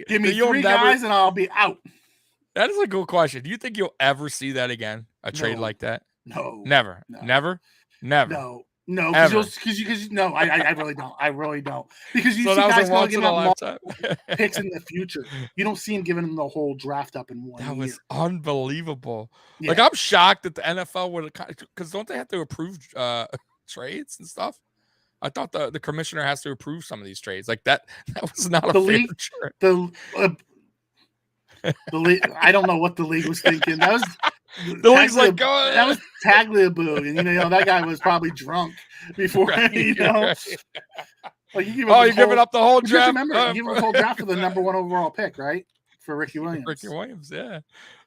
Give me 3 guys and I'll be out. That is a good question. Do you think you'll ever see that again? A trade like that? No. Never. No. Never. No, because no, I really don't. I really don't. Because you see guys giving up picks in the future. You don't see him giving them the whole draft up in one year. That was unbelievable. Yeah. Like, I'm shocked that the NFL would have, because don't they have to approve trades and stuff? I thought the commissioner has to approve some of these trades. Like that was not a fair trade. The league, I don't know what the league was thinking. That was the league's like, go. That was Tagliabue, and that guy was probably drunk before. Right, right. Like you're giving up the whole draft. Remember, you gave him the whole draft for the number 1 overall pick, right? For Ricky Williams. Yeah,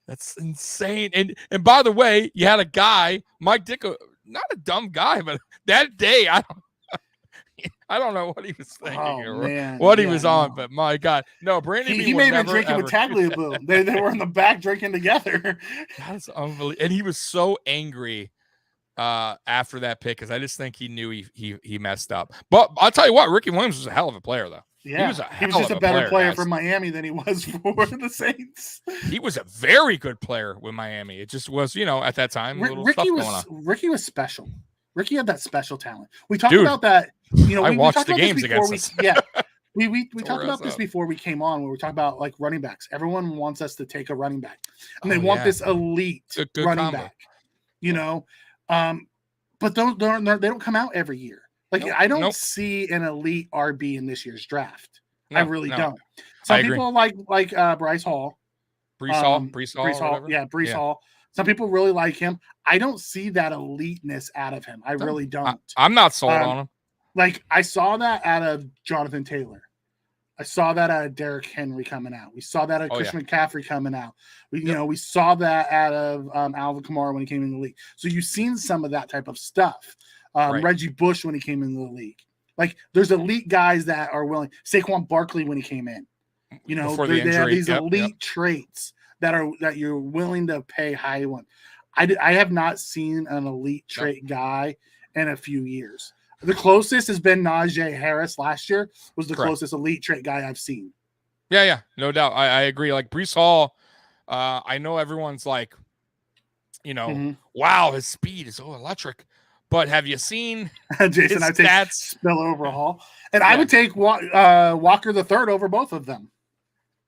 that's insane. And by the way, you had a guy, Mike Ditka, not a dumb guy, but that day I don't know what he was thinking or what he was on, but my God. No, Brandon he may have been drinking with Tagliabue. They were in the back drinking together. That's unbelievable. And he was so angry after that pick because I just think he knew he messed up. But I'll tell you what, Ricky Williams was a hell of a player, though. Yeah, he was just a better player for Miami than he was for the Saints. He was a very good player with Miami. It just was, at that time, Ricky was special. Ricky had that special talent. We talked about that. I watched the games against us. We talked about this before we came on. Where we talked about like running backs. Everyone wants us to take a running back, and they want this elite good running back. But they don't come out every year. Like I don't see an elite RB in this year's draft. I really don't. Some people like Bryce Hall. Breece Hall. Yeah, Breece Hall. Some people really like him. I don't see that eliteness out of him. I really don't. I'm not sold on him. Like I saw that out of Jonathan Taylor. I saw that out of Derrick Henry coming out. We saw that out of Christian McCaffrey coming out. We saw that out of Alvin Kamara when he came in the league. So you've seen some of that type of stuff. Reggie Bush when he came into the league. Like there's elite guys that are willing. Saquon Barkley when he came in. They have these elite traits that you're willing to pay high one. I have not seen an elite trait guy in a few years. The closest has been Najee Harris last year was the closest elite trait guy I've seen. Yeah, no doubt. I agree. Like Breece Hall, I know everyone's like, wow, his speed is so electric. But have you seen Jason? I take Spillover Hall, and I would take Walker the third over both of them.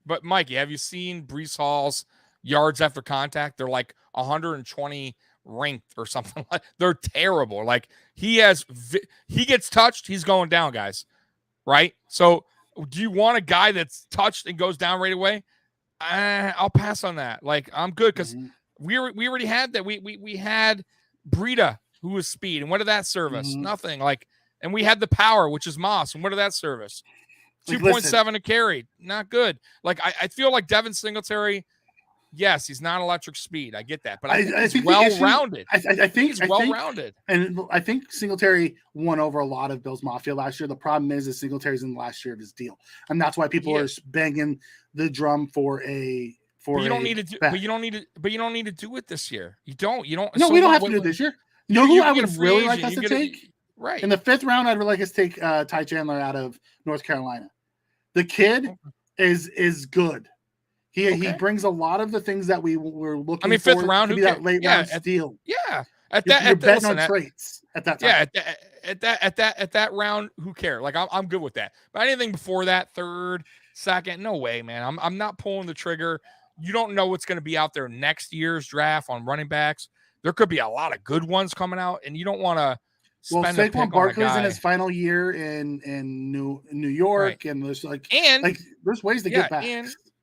But Mikey, have you seen Breece Hall's yards after contact? They're like 120 ranked or something. They're terrible. Like he gets touched, he's going down, guys. Right? So do you want a guy that's touched and goes down right away? I'll pass on that. Like I'm good because we already had that. We had Breida, who was speed, and what did that serve us? Nothing. Like, and we had the power, which is Moss, and what did that serve us? 2.7 a carry, not good. Like I feel like Devin Singletary. Yes, he's not electric speed. I get that, but I think he's well-rounded. I think he's well-rounded, and I think Singletary won over a lot of Bills Mafia last year. The problem is Singletary's in the last year of his deal, and that's why people are banging the drum for a. But you don't need to do it this year. You don't. No, we don't have to do it this year. You know who I would really like us to take? Right. In the 5th round, I'd really like us to take Ty Chandler out of North Carolina. The kid is good. He brings a lot of the things that we were looking for. 5th round, to be that late round steal. Yeah. You're betting on traits at that time. Yeah, at that round, who cares? Like I'm good with that. But anything before that, third, second, no way, man. I'm not pulling the trigger. You don't know what's going to be out there next year's draft on running backs. There could be a lot of good ones coming out, and you don't want to spend a pick on a guy. Saquon Barkley's in his final year in New York, and there's there's ways to get back.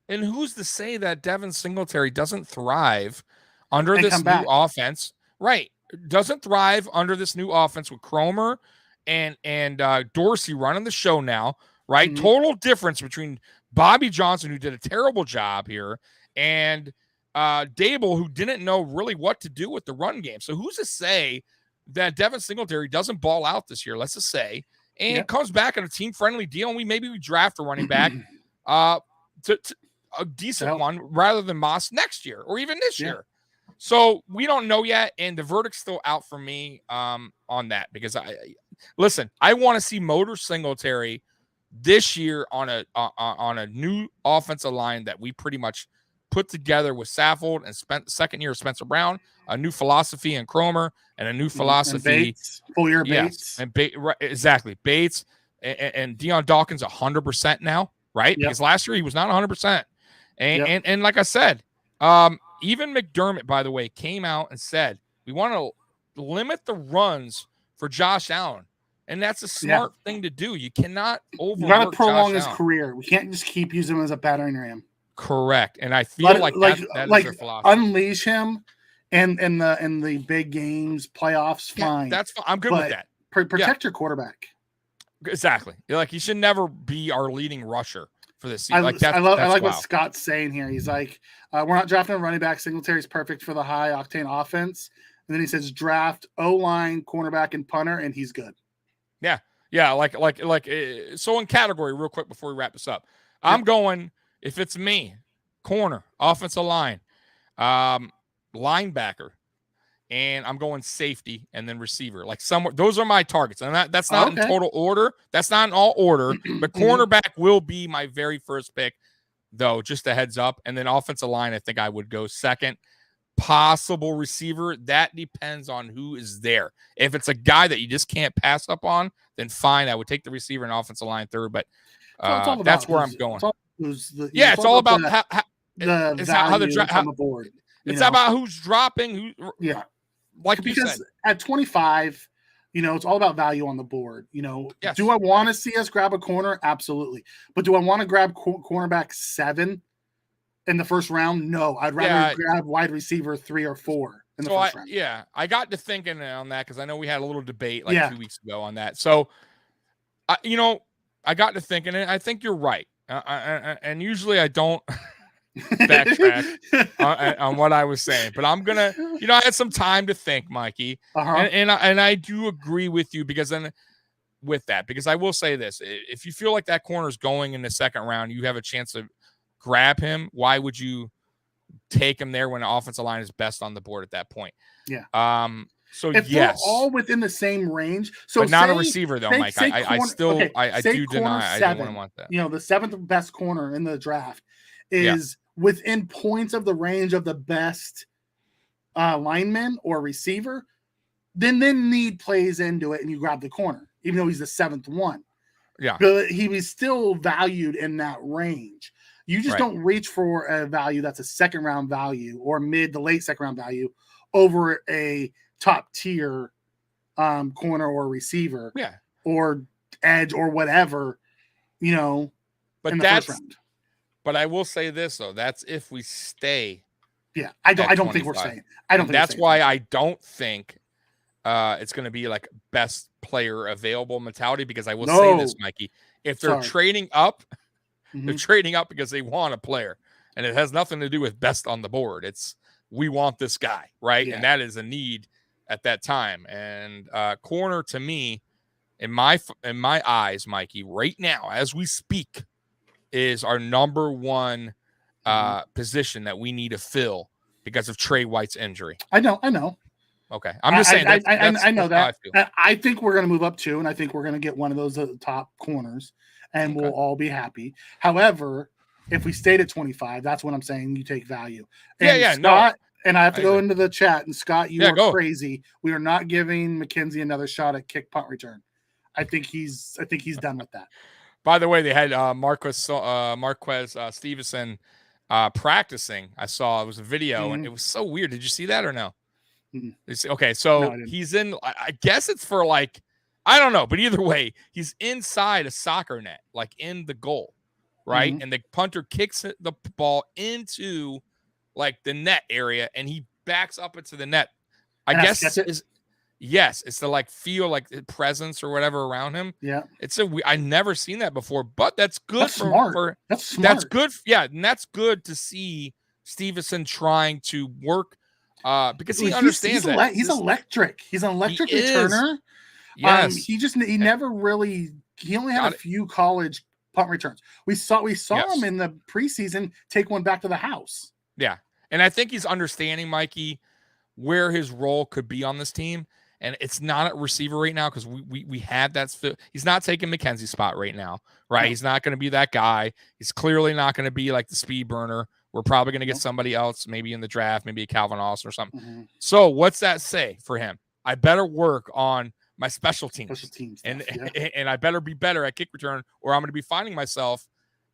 And who's to say that Devin Singletary doesn't thrive under this new offense? Right. Doesn't thrive under this new offense with Cromer and Dorsey running the show now, right? Mm-hmm. Total difference between Bobby Johnson, who did a terrible job here, and Dable, who didn't know really what to do with the run game. So who's to say that Devin Singletary doesn't ball out this year, let's just say, and comes back on a team-friendly deal, and maybe we draft a running back to a decent one rather than Moss next year or even this year. So we don't know yet, and the verdict's still out for me on that because I want to see Motor Singletary this year on a new offensive line that we pretty much put together with Saffold and spent second year of Spencer Brown, a new philosophy in Cromer, and a new philosophy. And Bates, full year Bates. And exactly. Bates and Deion Dawkins 100% now, right? Yep. Because last year he was not 100%. And like I said, even McDermott, by the way, came out and said, we want to limit the runs for Josh Allen. And that's a smart thing to do. You cannot overwork You got to prolong his career. We can't just keep using him as a battering ram. Correct. And I feel that is their philosophy. Unleash him and in the big games, playoffs, fine. That's fine. I'm good with that. Protect your quarterback. Exactly. Like, he should never be our leading rusher for this season. I like what Scott's saying here. He's like, we're not drafting a running back. Singletary's perfect for the high octane offense. And then he says draft O-line, cornerback, and punter, and he's good. Yeah. So in category, real quick before we wrap this up, I'm going, if it's me, corner, offensive line, linebacker, and I'm going safety and then receiver. Like somewhere, those are my targets. And that's not in total order. That's not in all order. But cornerback will be my very first pick, though, just a heads up. And then offensive line, I think I would go second. Possible receiver, that depends on who is there. If it's a guy that you just can't pass up on, then fine, I would take the receiver and offensive line third. But that's where I'm going. It's all about how the draft on the board. It's about who's dropping. Because at 25, it's all about value on the board. Do I want to see us grab a corner? Absolutely. But do I want to grab cornerback 7 in the first round? No, I'd rather grab wide receiver 3 or 4 in the first round. Yeah, I got to thinking on that because I know we had a little debate 2 weeks ago on that. So, I got to thinking, and I think you're right. And usually I don't backtrack on what I was saying, but I'm gonna, I had some time to think, Mikey, and I do agree with you because I will say this: if you feel like that corner is going in the second round, you have a chance to grab him. Why would you take him there when the offensive line is best on the board at that point? Yeah. So if they're all within the same range, so but not a receiver though, Mike. I do deny. 7, I don't want that. The 7th best corner in the draft is within points of the range of the best lineman or receiver. Then need plays into it, and you grab the corner, even though he's the 7th one. Yeah, but he was still valued in that range. You just don't reach for a value that's a second round value or mid to late second round value over a top tier corner or receiver or edge or whatever, but in the first round. But I will say this though, that's if we stay. Yeah. I don't think we're staying. That's why I don't think it's going to be like best player available mentality, because I will say this, Mikey, if they're trading up, they're trading up because they want a player, and it has nothing to do with best on the board. It's, we want this guy, right? Yeah. And that is a need at that time. And corner, to me, in my eyes, Mikey, right now as we speak, is our number one position that we need to fill because of Trey White's injury. I know. Okay, I'm just saying. I know that. I think we're going to move up 2, and I think we're going to get one of those top corners, and we'll all be happy. However, if we stayed at 25, that's what I'm saying. You take value. And And I have to go into the chat. And Scott, you are crazy. We are not giving McKenzie another shot at kick punt return. I think he's done with that. By the way, they had Marquez Stevenson practicing. I saw it was a video, and it was so weird. Did you see that or no? Okay, so he's in. I guess it's for like, I don't know, but either way, he's inside a soccer net, like in the goal, right? And the punter kicks the ball into like the net area, and he backs up into the net. I guess it's to like feel like presence or whatever around him. Yeah, I never seen that before, but that's good. That's smart. That's smart. That's good. Yeah, and that's good to see Stevenson trying to work because he understands that he's electric. He's an electric returner. Yes. He never really. He only had a few college punt returns. We saw him in the preseason take one back to the house. Yeah, and I think he's understanding, Mikey, where his role could be on this team. And it's not at receiver right now because we had that. He's not taking McKenzie's spot right now, right? No. He's not going to be that guy. He's clearly not going to be like the speed burner. We're probably going to get somebody else, maybe in the draft, maybe a Kelvin Alonso or something. So what's that say for him? I better work on my special teams and I better be better at kick return, or I'm going to be finding myself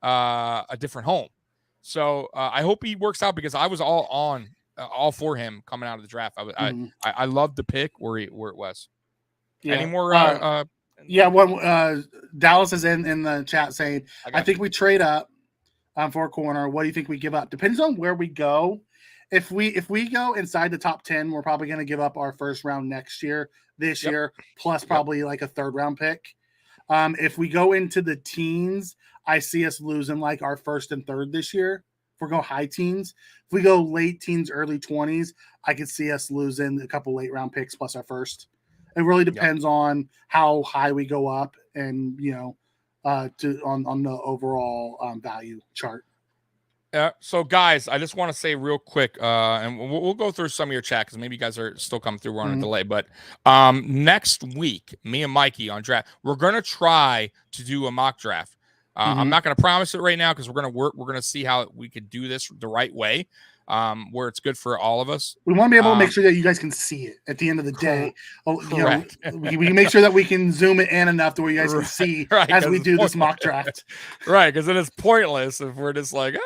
a different home. So I hope he works out because I was all for him coming out of the draft. I loved the pick where it was. Yeah. Any more? Dallas is in the chat saying, I think we trade up for a corner. What do you think we give up? Depends on where we go. If we go inside the top 10, we're probably going to give up our first round this year, plus probably like a third round pick. If we go into the teens, I see us losing like our first and third this year. If we go high teens, if we go late teens, early 20s, I could see us losing a couple late round picks plus our first. It really depends on how high we go up and, on the overall value chart. So guys, I just want to say real quick, and we'll go through some of your chat because maybe you guys are still coming through. We're on a delay, but next week, me and Mikey on draft, we're going to try to do a mock draft. I'm not going to promise it right now because we're going to work. We're going to see how we could do this the right way, where it's good for all of us. We want to be able to make sure that you guys can see it at the end of the day. Correct. We make sure that we can zoom it in enough to where you guys can see as we do this mock draft. Right, because then it's pointless if we're just like,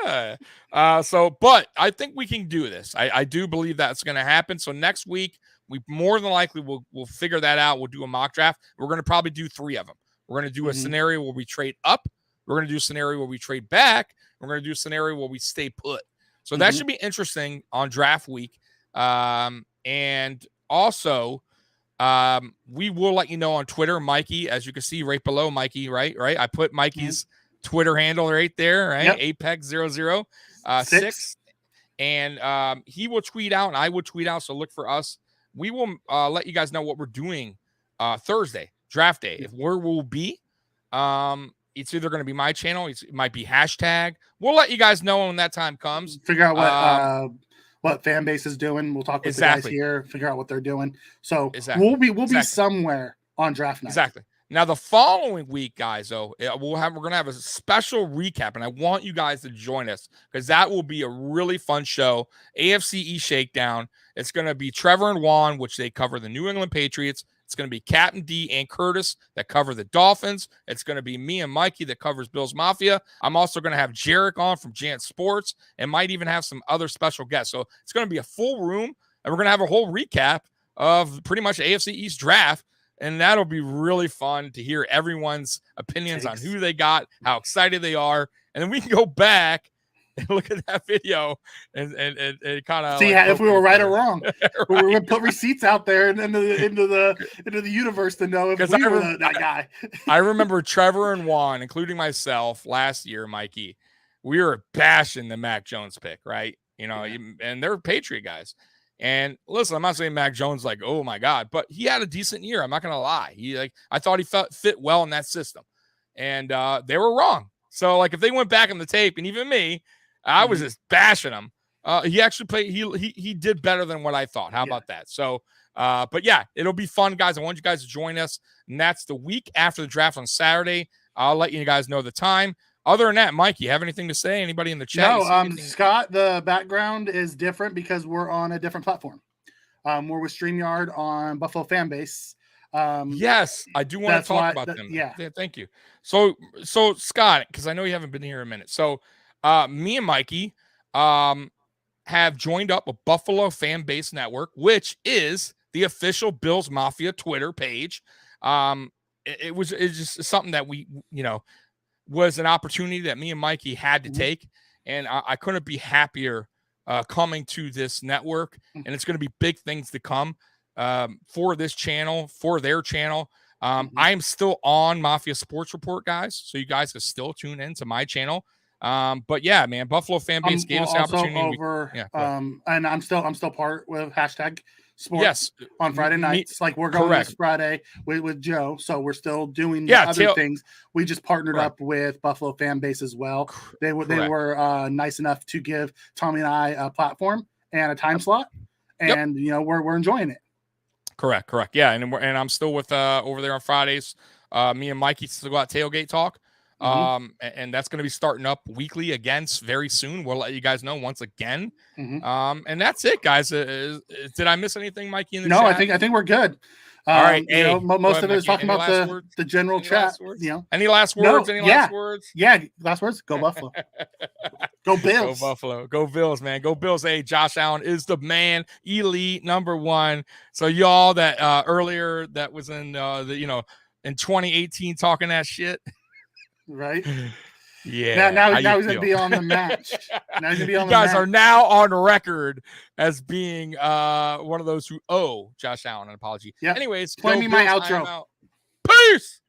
but I think we can do this. I do believe that's going to happen. So next week, we more than likely we'll figure that out. We'll do a mock draft. We're going to probably do 3 of them. We're going to do a scenario where we trade up. We're going to do a scenario where we trade back. We're going to do a scenario where we stay put. So that should be interesting on draft week. And also, we will let you know on Twitter, Mikey, as you can see right below Mikey, right? I put Mikey's Twitter handle right there, right? Yep. Apex006. And he will tweet out and I will tweet out. So look for us. We will let you guys know what we're doing Thursday, draft day. If where we'll be, it's either going to be my channel. It might be hashtag. We'll let you guys know when that time comes. Figure out what FAMbase is doing. We'll talk with the guys here. Figure out what they're doing. So we'll be somewhere on draft night. Exactly. Now the following week, guys, though, we're going to have a special recap, and I want you guys to join us because that will be a really fun show. AFC East Shakedown. It's going to be Trevor and Juan, which they cover the New England Patriots. It's going to be Captain D and Curtis that cover the Dolphins. It's going to be me and Mikey that covers Bills Mafia. I'm also going to have Jarek on from Jant Sports and might even have some other special guests. So it's going to be a full room, and we're going to have a whole recap of pretty much the AFC East draft, and that'll be really fun to hear everyone's opinions on who they got, how excited they are, and then we can go back and look at that video and kind of see if we were right or wrong. We're going to put receipts out there and into the universe to know if we were that guy. I remember Trevor and Juan, including myself, last year, Mikey, we were bashing the Mac Jones pick, right? And they're Patriot guys. And listen, I'm not saying Mac Jones like, oh my God, but he had a decent year. I'm not going to lie. I thought he fit well in that system, and they were wrong. So if they went back on the tape, and even me, I was just bashing him. He actually played. He did better than what I thought. How about that? So, but yeah, it'll be fun, guys. I want you guys to join us. And that's the week after the draft on Saturday. I'll let you guys know the time. Other than that, Mike, you have anything to say? Anybody in the chat? No, Scott, the background is different because we're on a different platform. We're with StreamYard on Buffalo FAMbase. Yes, I do want to talk about them. Yeah, thank you. So Scott, because I know you haven't been here a minute. So me and Mikey have joined up with Buffalo FAMbase Network, which is the official Bills Mafia Twitter page. It's just something that we, was an opportunity that me and Mikey had to take. And I couldn't be happier coming to this network. And it's going to be big things to come for this channel, for their channel. I am still on Mafia Sports Report, guys. So you guys can still tune in to my channel. But yeah, man, Buffalo FAMbase gave us the opportunity. And I'm still part with hashtag sports on Friday nights. Like we're going this Friday with Joe. So we're still doing other things. We just partnered up with Buffalo FAMbase as well. They were nice enough to give Tommy and I a platform and a time slot. And we're enjoying it. Correct. Yeah. And I'm still with over there on Fridays. Me and Mikey still got tailgate talk. And that's going to be starting up weekly again very soon. We'll let you guys know once again. And that's it, guys. Did I miss anything, Mikey? In the chat? I think we're good. All right. Most of it is talking about the general chat. Any last words? Last words? Yeah, last words. Go Buffalo. Go Bills. Go Buffalo. Go Bills, man. Go Bills. Hey, Josh Allen is the man. Elite #1. So y'all that earlier that was in in 2018 talking that shit. Right. Yeah. Now he's gonna be on the match. Now he's gonna be on you guys are now on record as being one of those who owe Josh Allen an apology. Yeah. Anyways, play me my outro. Peace.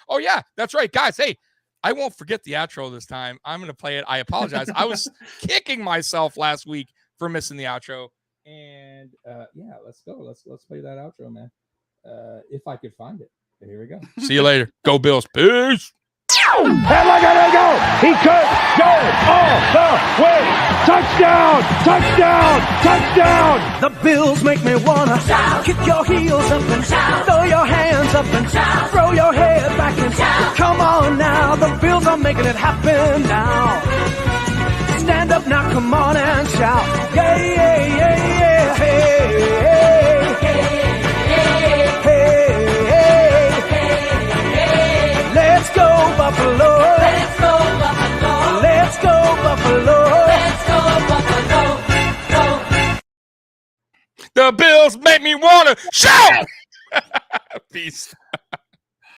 Oh yeah, that's right, guys. Hey, I won't forget the outro this time. I'm gonna play it. I apologize. I was kicking myself last week for missing the outro. And let's go. Let's play that outro, man. If I could find it. Here we go. See you later. Go Bills. Peace. And look at him go! He could go all the way! Touchdown! Touchdown! Touchdown! The Bills make me wanna shout. Kick your heels up and shout. Throw your hands up and shout. Throw your head back and shout. Come on now, the Bills are making it happen now. Stand up now, come on and shout. Yeah, yeah, yeah, yeah. Hey, hey, hey, hey, hey. Let's go Buffalo. Let's go Buffalo. Let's go Buffalo. Let's go Buffalo. Go. The Bills make me wanna shout. Peace.